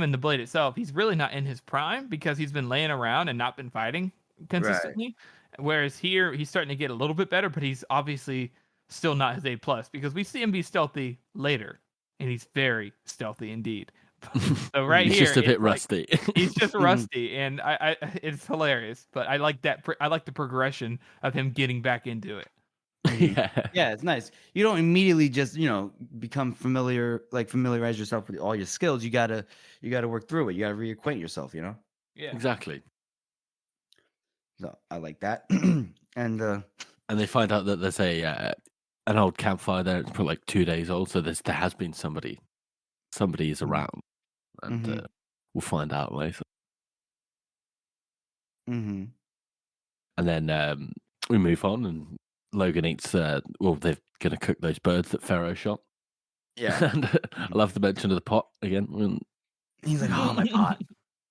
in the Blade itself. He's really not in his prime because he's been laying around and not been fighting consistently. Right. Whereas here, he's starting to get a little bit better, but he's obviously still not his A+, because we see him be stealthy later. And he's very stealthy indeed. So right he's here, just a bit rusty. He's just rusty, and I it's hilarious. But I like that. I like the progression of him getting back into it. Yeah, it's nice. You don't immediately just become familiarize yourself with all your skills. You gotta work through it. You gotta reacquaint yourself. Yeah, exactly. So I like that. And they find out that there's an old campfire there. It's probably like 2 days old. So there has been somebody is around, and we'll find out later. Mm-hmm. And then we move on, and Logan eats. They're gonna cook those birds that Pharaoh shot. Yeah, and I love the mention of the pot again. He's like, "Oh, my pot."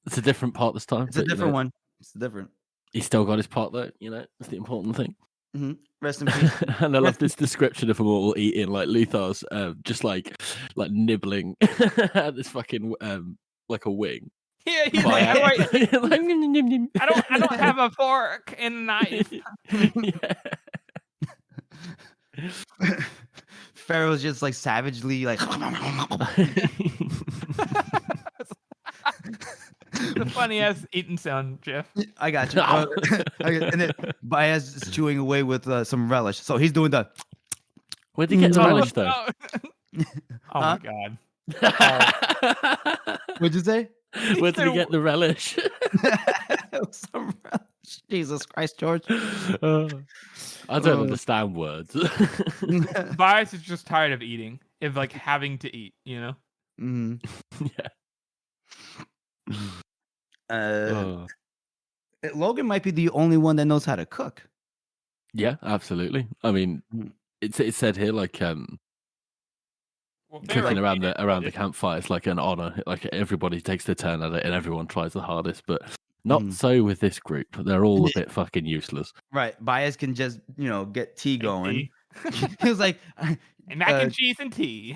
It's a different pot this time. It's a different one. It's different. He's still got his pot though. That's the important thing. Mm-hmm. Rest in peace. And I love this description of them all eating like Luthar's, just like nibbling at this fucking like a wing. Yeah, he's like, I don't have a fork and a knife. Pharaoh's just like savagely like. The funny ass eating sound, Jeff. I got you. And then Baez is chewing away with some relish. So he's doing the. Where'd he get the relish though? Oh my god. What'd you say? Where did he get the relish? Some relish. Jesus Christ, George. I don't understand words. Baez is just tired of eating, of like having to eat, Mm-hmm. Yeah. Logan might be the only one that knows how to cook. Yeah, absolutely. I mean, it's said here like cooking around the campfire is like an honor. Like everybody takes their turn at it, and everyone tries the hardest. But not so with this group. They're all a bit fucking useless. Right. Baez can just get tea going. He was like. Mac and cheese and tea.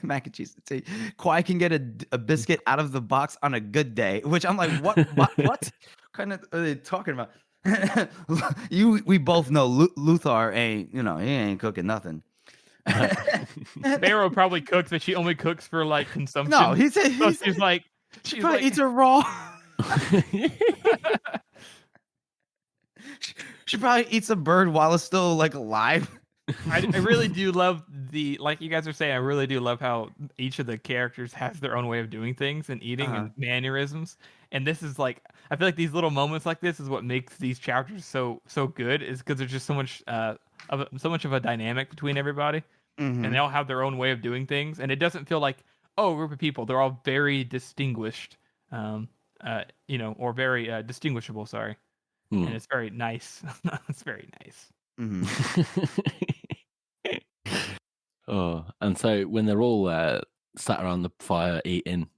Mac and cheese and tea. Kwai can get a biscuit out of the box on a good day, which I'm like, what kind of are they talking about? We both know Luthar ain't, he ain't cooking nothing. Pharaoh probably cooks, but she only cooks for like consumption. No, he's she's like, She probably eats her raw. She probably eats a bird while it's still like alive. I really do love like you guys are saying, I really do love how each of the characters has their own way of doing things and eating and mannerisms. And this is like, I feel like these little moments like this is what makes these chapters so good, is because there's just so much of a dynamic between everybody, and they all have their own way of doing things, and it doesn't feel like, oh, a group of people. They're all very distinguished, or very distinguishable. Sorry, and it's very nice. It's very nice. Oh, and so when they're all sat around the fire eating,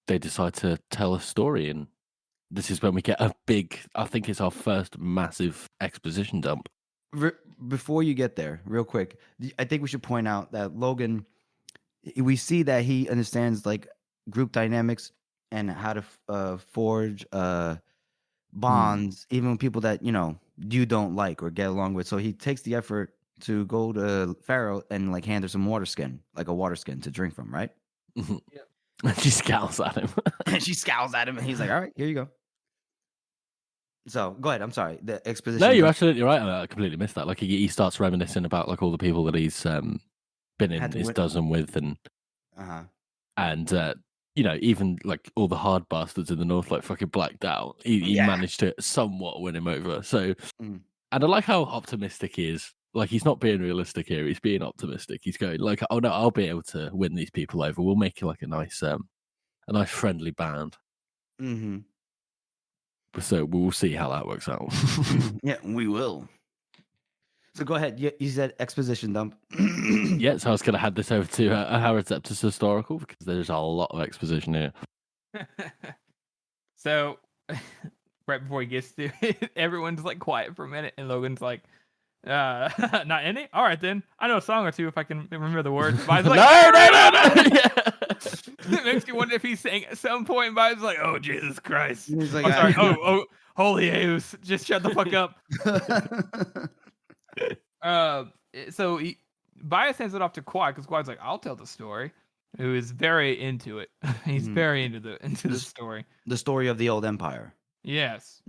they decide to tell a story, and this is when we get a big, I think it's our first massive exposition dump. Before you get there, real quick, I think we should point out that Logan, we see that he understands like group dynamics and how to forge bonds, even with people that you don't like or get along with. So he takes the effort to go to Pharaoh and like hand her some water skin to drink from, right? Yeah. And she scowls at him. And he's like, all right, here you go. So go ahead. I'm sorry. The exposition. No, you're absolutely right. I completely missed that. Like he starts reminiscing about like all the people that he's been in his dozen with, and even like all the hard bastards in the north, like fucking blacked out. He managed to somewhat win him over. So, and I like how optimistic he is. Like he's not being realistic here. He's being optimistic. He's going like, "Oh no, I'll be able to win these people over. We'll make it like a nice friendly band." Mm-hmm. So we'll see how that works out. Yeah, we will. So go ahead. You said exposition dump. Yeah, so I was going to hand this over to Howard Zeptus Historical, because there's a lot of exposition here. So right before he gets to it, everyone's like quiet for a minute, and Logan's like, not any? All right then. I know a song or two if I can remember the words. But like, no. It makes you wonder if he sang at some point, and Bob's like, oh Jesus Christ. He's like, sorry. Oh, holy Eus. Just shut the fuck up. So Bias hands it off to Quad, because Quad's like, I'll tell the story. Who is very into it. He's very into the story. The story of the old empire. Yes.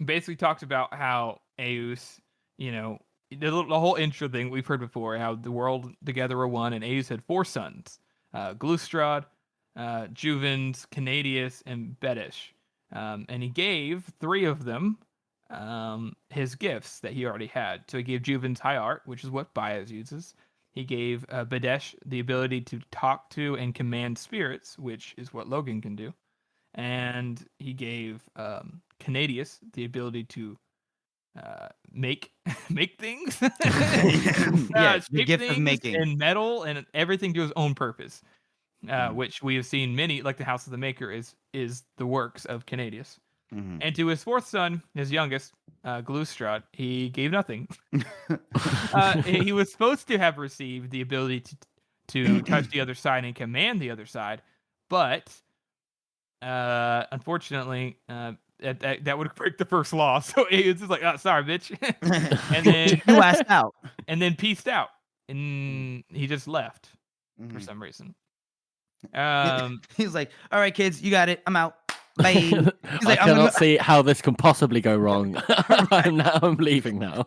Basically talks about how Eus, the whole intro thing we've heard before, how the world together were one, and Eus had 4 sons, Glustrad, Juvens, Canadius, and Bedish. And he gave 3 of them his gifts that he already had. So he gave Juvens high art, which is what Bias uses. He gave Bedish the ability to talk to and command spirits, which is what Logan can do. And he gave Canadius the ability to make things. The gift of making, and metal and everything to his own purpose, which we have seen many, like the House of the Maker is the works of Canadius. And to his 4th son, his youngest, Glustrad, he gave nothing. He was supposed to have received the ability to touch the other side and command the other side, but unfortunately, that would break the first law. So it's just like, oh, sorry, bitch. And then you asked out, and then peaced out, and he just left for some reason. He's like, all right, kids, you got it. I'm out. Bye. He's like, I cannot see how this can possibly go wrong. I'm leaving now.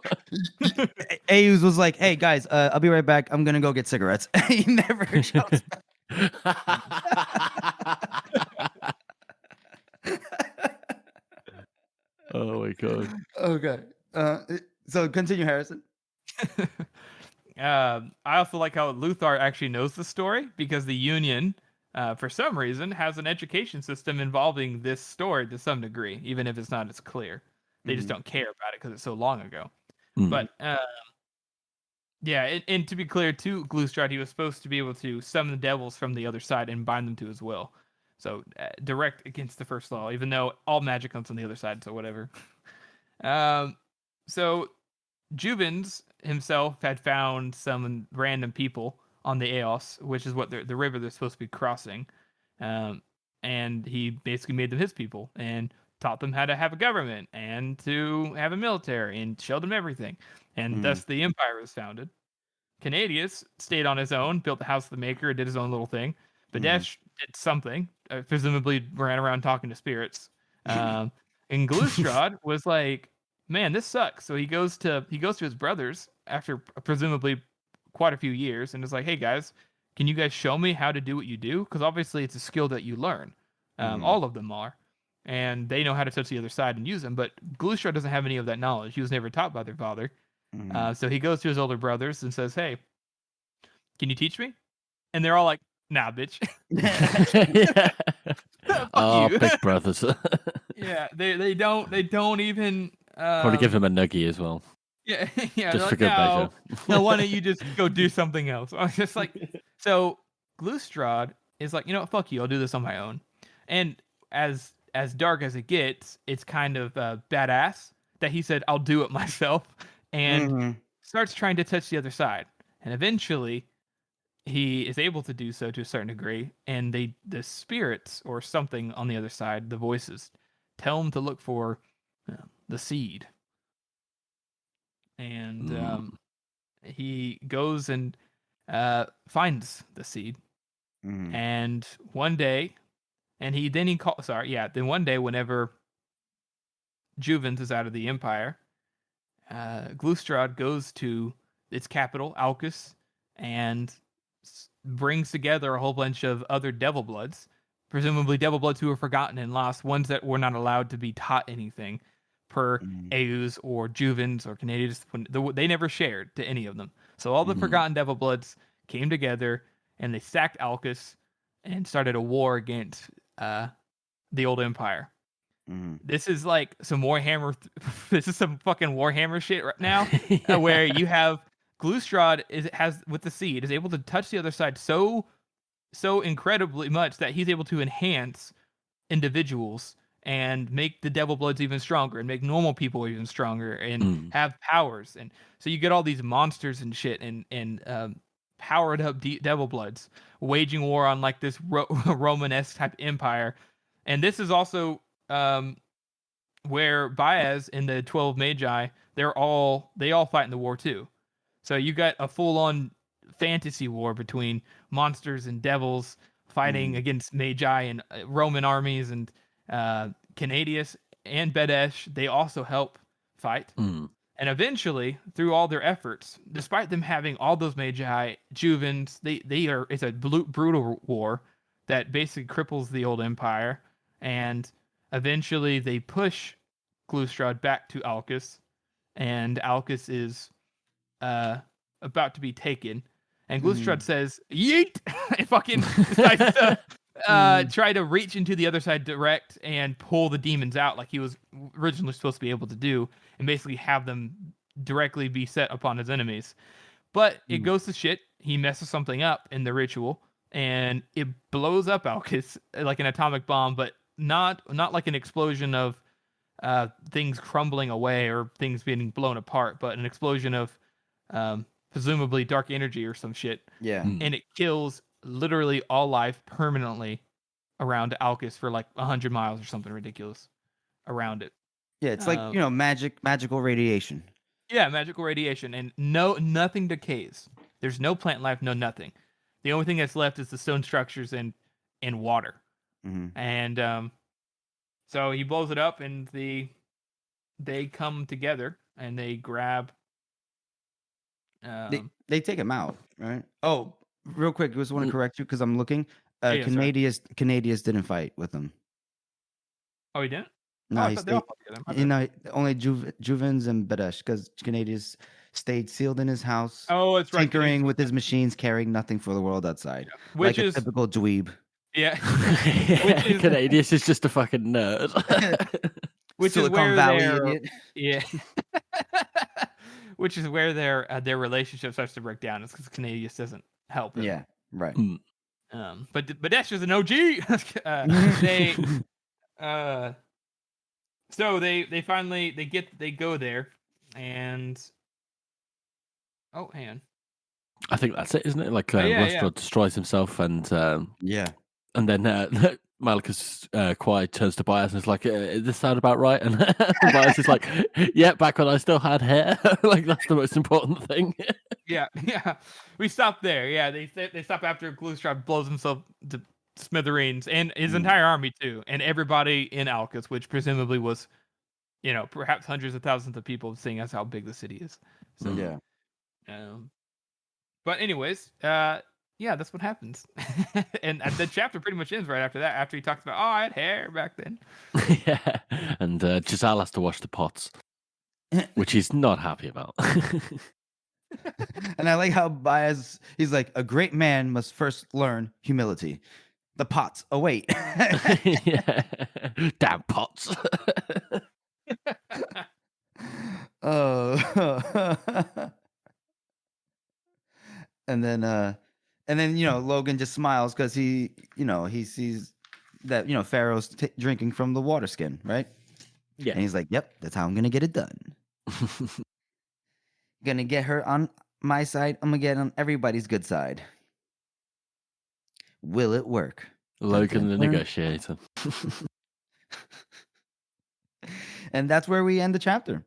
Eus was like, hey guys, I'll be right back. I'm gonna go get cigarettes. He never shows back. Oh my god. Okay. So continue, Harrison. I also like how Luthor actually knows the story, because the Union, for some reason, has an education system involving this story to some degree, even if it's not as clear. They just don't care about it because it's so long ago. But yeah, and to be clear, too, Glustrad, he was supposed to be able to summon the devils from the other side and bind them to his will. So direct against the first law, even though all magic comes on the other side, so whatever. So Juvens himself had found some random people on the Eos, which is what the river they're supposed to be crossing. And he basically made them his people and taught them how to have a government and to have a military and showed them everything. And thus the empire was founded. Canadius stayed on his own, built the House of the Maker, did his own little thing. Badesh did something, presumably ran around talking to spirits. And Glustrad was like, "Man, this sucks." So he goes to his brothers after presumably quite a few years, and is like, "Hey guys, can you guys show me how to do what you do? Because obviously it's a skill that you learn. All of them are, and they know how to touch the other side and use them. But Glustrad doesn't have any of that knowledge. He was never taught by their father. So he goes to his older brothers and says, "Hey, can you teach me?" And they're all like, "Nah, bitch." Oh, big brothers. Yeah, they don't even Probably give him a nuggie as well. Yeah, Just for like, good measure. No, why don't you just go do something else? I was just like, so Glustrad is like, fuck you, I'll do this on my own. And as dark as it gets, it's kind of badass that he said, "I'll do it myself," and starts trying to touch the other side. And eventually, he is able to do so to a certain degree, and the spirits or something on the other side, the voices, tell him to look for the seed. And he goes and finds the seed. And one day, then one day, whenever Juvens is out of the Empire, Glustrad goes to its capital, Alcus, and brings together a whole bunch of other Devil Bloods, presumably Devil Bloods who were forgotten and lost, ones that were not allowed to be taught anything, per Eus or Juvens or Canadians. They never shared to any of them. So all the forgotten Devil Bloods came together, and they sacked Alcus and started a war against the old Empire. This is like some Warhammer. This is some fucking Warhammer shit right now, where you have Glustrad has with the seed is able to touch the other side so incredibly much that he's able to enhance individuals and make the Devil Bloods even stronger and make normal people even stronger and have powers. And so you get all these monsters and shit and powered up Devil Bloods waging war on like this Romanesque type empire. And this is also where Baez and the 12 Magi, they all fight in the war too. So you got a full-on fantasy war between monsters and devils fighting against Magi and Roman armies, and Canadius and Badesh, they also help fight. And eventually, through all their efforts, despite them having all those Magi, Juvens, it's a brutal war that basically cripples the old empire. And eventually they push Glustrad back to Alcus, and Alcus is about to be taken. And Glustrad says, "Yeet!" and fucking decides to try to reach into the other side direct and pull the demons out like he was originally supposed to be able to do, and basically have them directly be set upon his enemies. But it goes to shit. He messes something up in the ritual, and it blows up Alcus like an atomic bomb, but not like an explosion of things crumbling away or things being blown apart, but an explosion of presumably dark energy or some shit. Yeah. And it kills literally all life permanently around Alcus for like 100 miles or something ridiculous around it. Yeah, it's like, magical radiation. Yeah, magical radiation. And nothing decays. There's no plant life, no nothing. The only thing that's left is the stone structures and water. And so he blows it up, and they come together and they grab. They take him out, right? Oh, real quick, I just want to correct you because I'm looking. Yeah, Canadius didn't fight with them. Oh, he didn't? No, I he thought they stayed. all fought together. Only Juvens and Badesh, because Canadius stayed sealed in his house. Oh, that's right. Tinkering with his machines, carrying nothing for the world outside. Yeah. Which like is a typical dweeb. Yeah. Canadius is just a fucking nerd. Which Silicon is where Valley their, idiot. Yeah. Which is where their relationship starts to break down. It's because Canadius doesn't help him. Yeah, right. But Badesh is an OG. So they finally they go there, and hang on. I think that's it, isn't it? Like yeah. destroys himself, and Yeah. and then Malchus quiet turns to Bias and is like, "Does this sound about right?" And Bias is like, "Yeah, back when I still had hair." Like that's the most important thing. Yeah. We stopped there. Yeah, they stop after Glooskap blows himself to smithereens and his entire army too, and everybody in Alcus, which presumably was, perhaps hundreds of thousands of people, seeing as how big the city is. So Yeah. But anyways, yeah, that's what happens. And the chapter pretty much ends right after that. After he talks about, I had hair back then. Yeah, and Giselle has to wash the pots, which he's not happy about. And I like how Baez, he's like, a great man must first learn humility. The pots. Oh, wait. Yeah. Damn pots. Oh. And then Logan just smiles because he sees that Pharaoh's drinking from the water skin, right? Yeah. And he's like, yep, that's how I'm gonna get it done. Gonna get her on my side, I'm gonna get on everybody's good side. Will it work? Logan the negotiator. And that's where we end the chapter,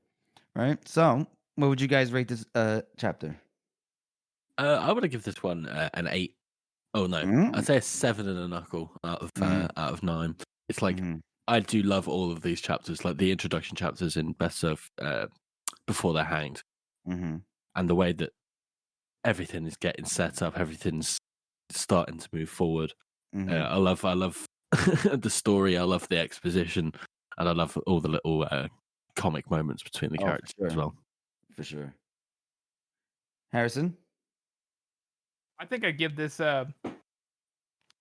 right? So what would you guys rate this chapter? I would give this one an 8. Oh no, I'd say a 7 and a knuckle out of 9. It's like I do love all of these chapters, like the introduction chapters in Best of before they're hanged, and the way that everything is getting set up, everything's starting to move forward. I love the story. I love the exposition, and I love all the little comic moments between the characters as well. For sure. Harrison? I think I give this a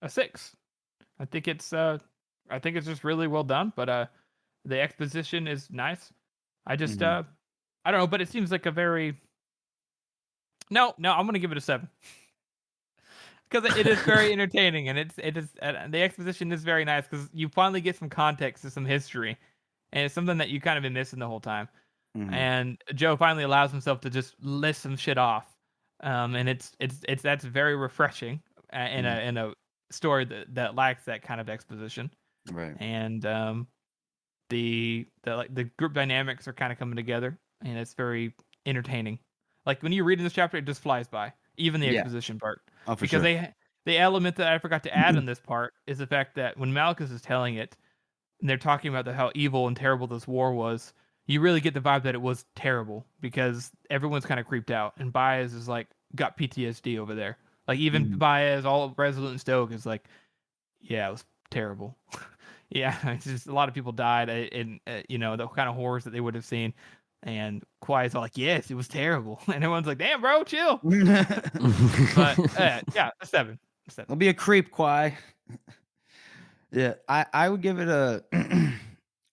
6. I think it's just really well done, but the exposition is nice. I just I don't know, but it seems like a very no, I'm gonna give it a 7 because it is very entertaining, and it is the exposition is very nice because you finally get some context to some history, and it's something that you kind of been missing the whole time. And Joe finally allows himself to just list some shit off. And it's that's very refreshing in a story that lacks that kind of exposition, right? And the group dynamics are kind of coming together, and it's very entertaining. Like when you read in this chapter, it just flies by, even the exposition part. Oh, for because sure. the element that I forgot to add in this part is the fact that when Malchus is telling it, and they're talking about how evil and terrible this war was, you really get the vibe that it was terrible because everyone's kind of creeped out, and Baez is like got PTSD over there. Like even Baez, all resolute and stoic, is like, yeah, it was terrible. Yeah, it's just a lot of people died in the kind of horrors that they would have seen, and Kwai's all like, yes, it was terrible, and everyone's like, damn, bro, chill. But yeah, a 7. Don't be a creep, Kwai. Yeah, I would give it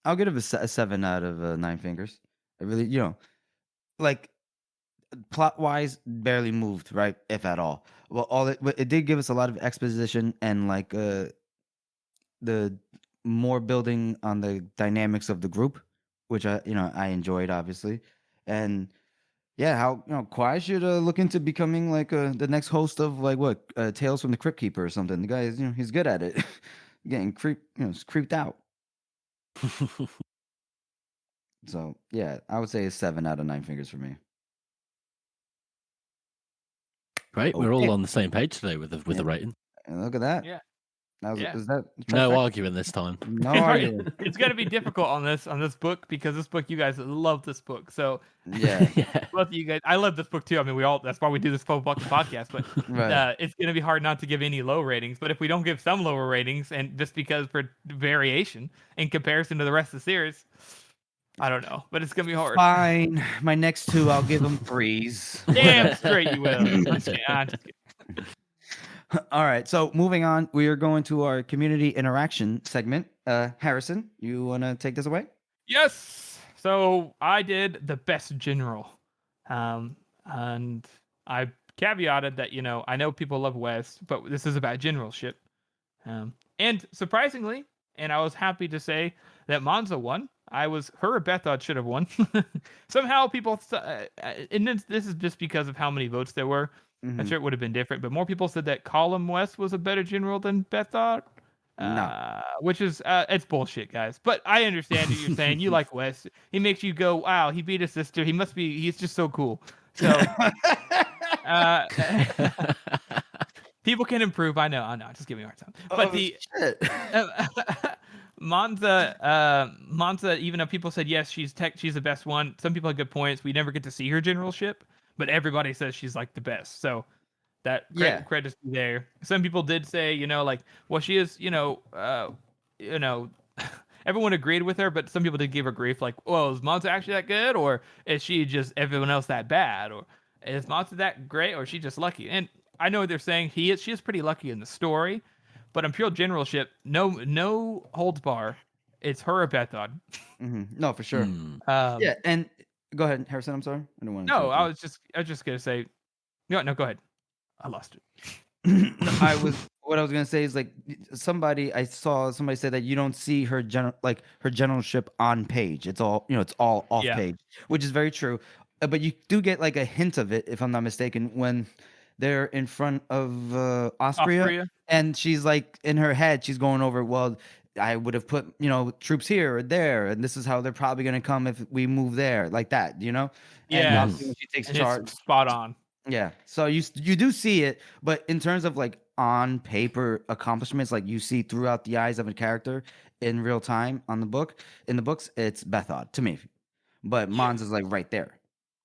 I'll give it a 7 out of 9 fingers. I really, like plot wise, barely moved, right, if at all. Well, it did give us a lot of exposition and like the more building on the dynamics of the group, which I enjoyed obviously, and yeah, how Kwai should look into becoming like the next host of like Tales from the Crypt Keeper or something. The guy is he's good at it. Getting creeped out. So yeah, I would say a 7 out of 9 fingers for me. Great, we're all on the same page today with the rating. And look at that. Yeah. Is that no arguing this time? No arguing. It's gonna be difficult on this book because this book, you guys love this book. So yeah, both of you guys, I love this book too. I mean, that's why we do this podcast. But right. It's gonna be hard not to give any low ratings. But if we don't give some lower ratings, and just because for variation in comparison to the rest of the series, I don't know. But it's gonna be hard. Fine, my next 2, I'll give them 3s. Damn straight you will. I'm just kidding. All right, so moving on, we are going to our community interaction segment. Harrison, you want to take this away? Yes. So I did the best general, and I caveated that I know people love West, but this is about generalship, and surprisingly, and I was happy to say that Monza won. Her or Bethod should have won. Somehow people, and this is just because of how many votes there were. I'm sure it would have been different, but more people said that Column West was a better general than Bethod. No. Which is it's bullshit, guys. But I understand what you're saying. You like West. He makes you go, wow, he beat his sister. He's just so cool. So Uh, people can improve. I know. Just give me a hard time. But shit. Monza, even though people said yes, she's the best one. Some people had good points. We never get to see her generalship, but everybody says she's like the best. So that credit's there. Some people did say, like, well, she is, everyone agreed with her, but some people did give her grief, like, well, is Monza actually that good, or is she just everyone else that bad, or is Monza that great, or is she just lucky? And I know what they're saying. She is pretty lucky in the story, but in pure generalship, no holds bar. It's her or Bethod. No, for sure. Yeah, and go ahead, Harrison. I'm sorry. I don't want to. No, I was just gonna say. No, go ahead. I lost it. What I was gonna say is, like, I saw somebody say that you don't see her generalship on page. It's all it's all off page, which is very true. But you do get like a hint of it, if I'm not mistaken, when they're in front of Austria, and she's like, in her head, she's going over, well, I would have put troops here or there, and this is how they're probably gonna come if we move there, like that, Yeah, and when she takes charge, it's spot on. Yeah, so you do see it, but in terms of like on paper accomplishments, like you see throughout the eyes of a character in real time in the books, it's Bethod to me, but Mons is like right there.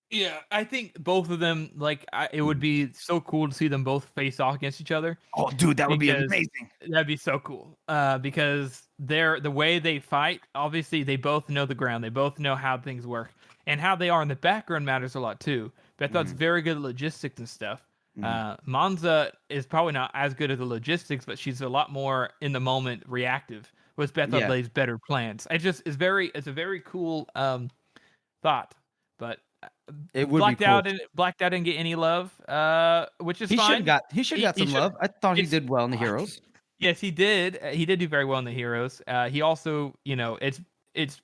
Yeah, I think both of them, like, it would be so cool to see them both face off against each other. Oh, dude, that would be amazing. That'd be so cool. Because the way they fight, obviously they both know the ground, they both know how things work, and how they are in the background matters a lot too. Bethod's very good at logistics and stuff. Monza is probably not as good at the logistics, but she's a lot more in the moment reactive. Whereas Bethod lays better plans. It's a very cool thought. But it would Blacked be cool. Blacked out didn't get any love, which is he fine. He should got some love. I thought he did well in the Heroes. Yes, he did. He did do very well in the Heroes. He also, it's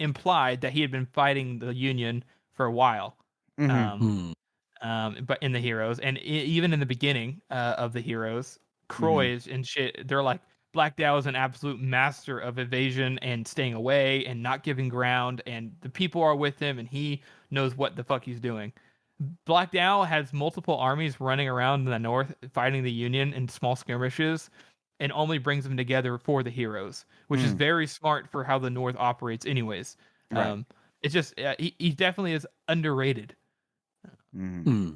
implied that he had been fighting the Union for a while. But in the Heroes, and even in the beginning of the Heroes, Croix and shit, they're like, Black Dow is an absolute master of evasion and staying away and not giving ground, and the people are with him, and he knows what the fuck he's doing. Black Dow has multiple armies running around in the north fighting the Union in small skirmishes, and only brings them together for the Heroes, which is very smart for how the North operates anyways. Right. It's just, he definitely is underrated. I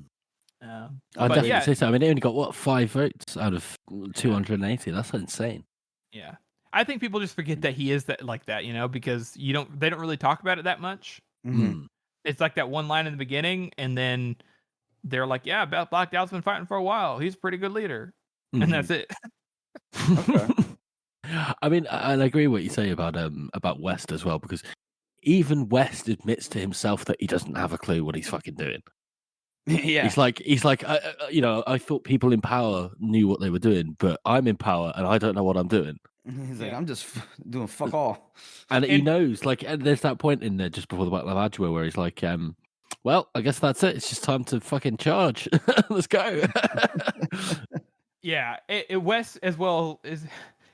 definitely say so. I mean, they only got 5 votes out of 280. That's insane. Yeah, I think people just forget that he is like that, because they don't really talk about it that much. It's like that one line in the beginning, and then they're like, "Yeah, Black Dow's been fighting for a while. He's a pretty good leader," and that's it. Okay. I mean, I agree with what you say about West as well, because even West admits to himself that he doesn't have a clue what he's fucking doing. Yeah, he's like, I thought people in power knew what they were doing, but I'm in power and I don't know what I'm doing. He's like, I'm just doing fuck all. And he knows, like, and there's that point in there just before the Battle of Adwa where he's like, well, I guess that's it. It's just time to fucking charge. Let's go. Yeah, West as well is.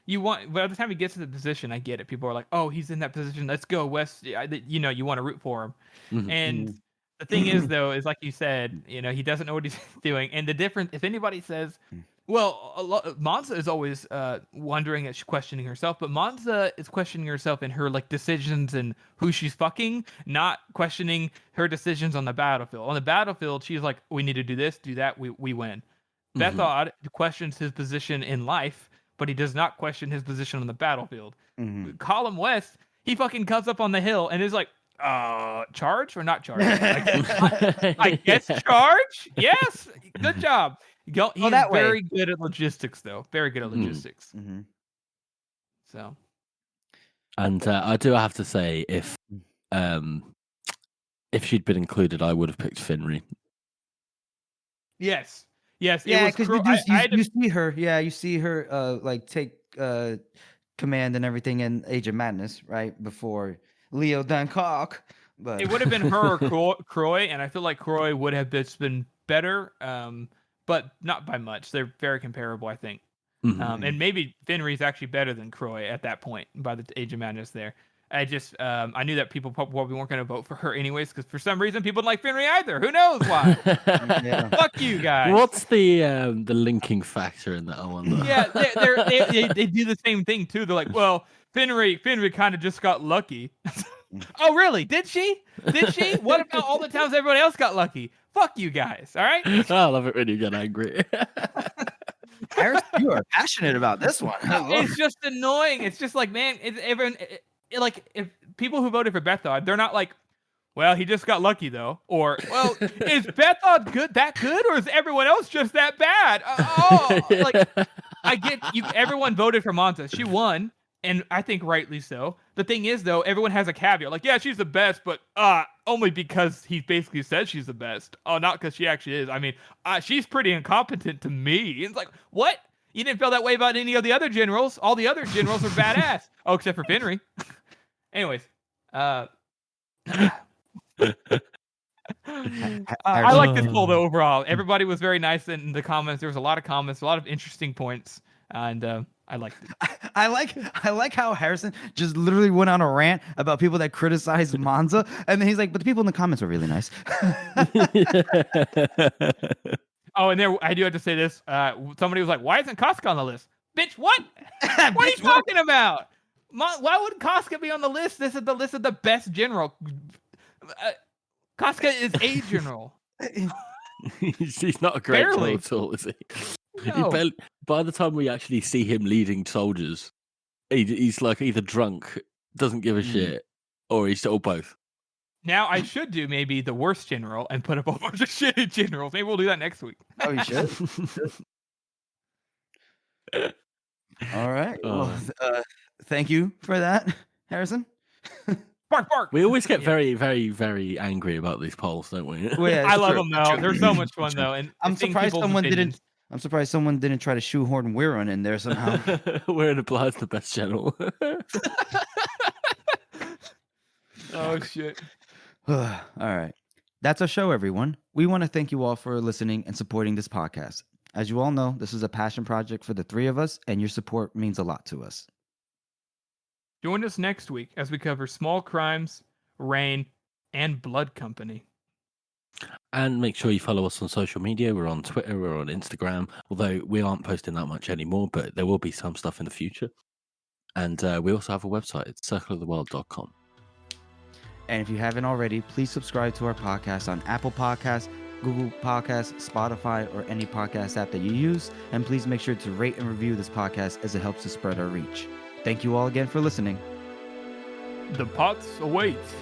By the time he gets to the position, I get it. People are like, "Oh, he's in that position. Let's go, West." You want to root for him. And the thing is, though, is like you said, he doesn't know what he's doing. And the difference, if anybody says, well, Monza is always wondering and questioning herself, but Monza is questioning herself in her like decisions and who she's fucking, not questioning her decisions on the battlefield. On the battlefield, she's like, we need to do this, do that, we win. Bethod questions his position in life, but he does not question his position on the battlefield. Column West, he fucking comes up on the hill and is like, charge or not charge? I guess charge. Yes, good job. He's very good at logistics, though. Very good at logistics. So, and I do have to say, if she'd been included, I would have picked Finri. Yes. Yeah, because you see her. Yeah, you see her like take command and everything in Age of Madness, right before Leo Dancock. But it would have been her or Croix, and I feel like Croix would have been better, but not by much. They're very comparable, I think. And maybe Finri's actually better than Croix at that point by the Age of Madness there. I knew that people probably weren't going to vote for her anyways, because for some reason people didn't like Finry either. Who knows why? Yeah. Fuck you guys. What's the linking factor in that? I wonder. Yeah, they do the same thing too. They're like, well, Finry kind of just got lucky. Oh, really? Did she? What about all the times everyone else got lucky? Fuck you guys. All right. I love it when you get angry. Harris, you are passionate about this one. It's just annoying. It's just like, man, like if people who voted for Bethod, they're not like, well, he just got lucky though, or well, is Bethod that good, or is everyone else just that bad? Like I get you. Everyone voted for Monta. She won, and I think rightly so. The thing is, though, everyone has a caveat. Like, yeah, she's the best, but only because he basically said she's the best. Oh, not because she actually is. I mean, she's pretty incompetent to me. It's like, what? You didn't feel that way about any of the other generals. All the other generals are badass. Oh, except for Finry. Anyways, I like this poll though. Overall, everybody was very nice in the comments. There was a lot of comments, a lot of interesting points, and I liked it. I like how Harrison just literally went on a rant about people that criticized Monza, and then he's like, "But the people in the comments were really nice." Oh, and there, I do have to say this. Somebody was like, "Why isn't Casca on the list?" Bitch, what? What are you talking about? Why would Casca be on the list? This is the list of the best general. Casca is a general. He's not a great general at all, is he? No. By the time we actually see him leading soldiers, he's like either drunk, doesn't give a shit, or he's or both. Now I should do maybe the worst general and put up a bunch of shitty generals. Maybe we'll do that next week. Oh, you should. All right. Well, thank you for that, Harrison. Bark. We always get very, very, very angry about these polls, don't we? Well, yeah, I love them though. They're so much fun though, and I'm surprised someone didn't try to shoehorn Whirrun in there somehow. Whirrun applies the best general. Oh shit. All right. That's our show, everyone. We want to thank you all for listening and supporting this podcast. As you all know, this is a passion project for the three of us, and your support means a lot to us. Join us next week as we cover small crimes, rain, and blood company. And make sure you follow us on social media. We're on Twitter, we're on Instagram, although we aren't posting that much anymore, but there will be some stuff in the future. And we also have a website. It's circleoftheworld.com. And if you haven't already, please subscribe to our podcast on Apple Podcasts, Google Podcasts, Spotify, or any podcast app that you use. And please make sure to rate and review this podcast as it helps to spread our reach. Thank you all again for listening. The pots awaits.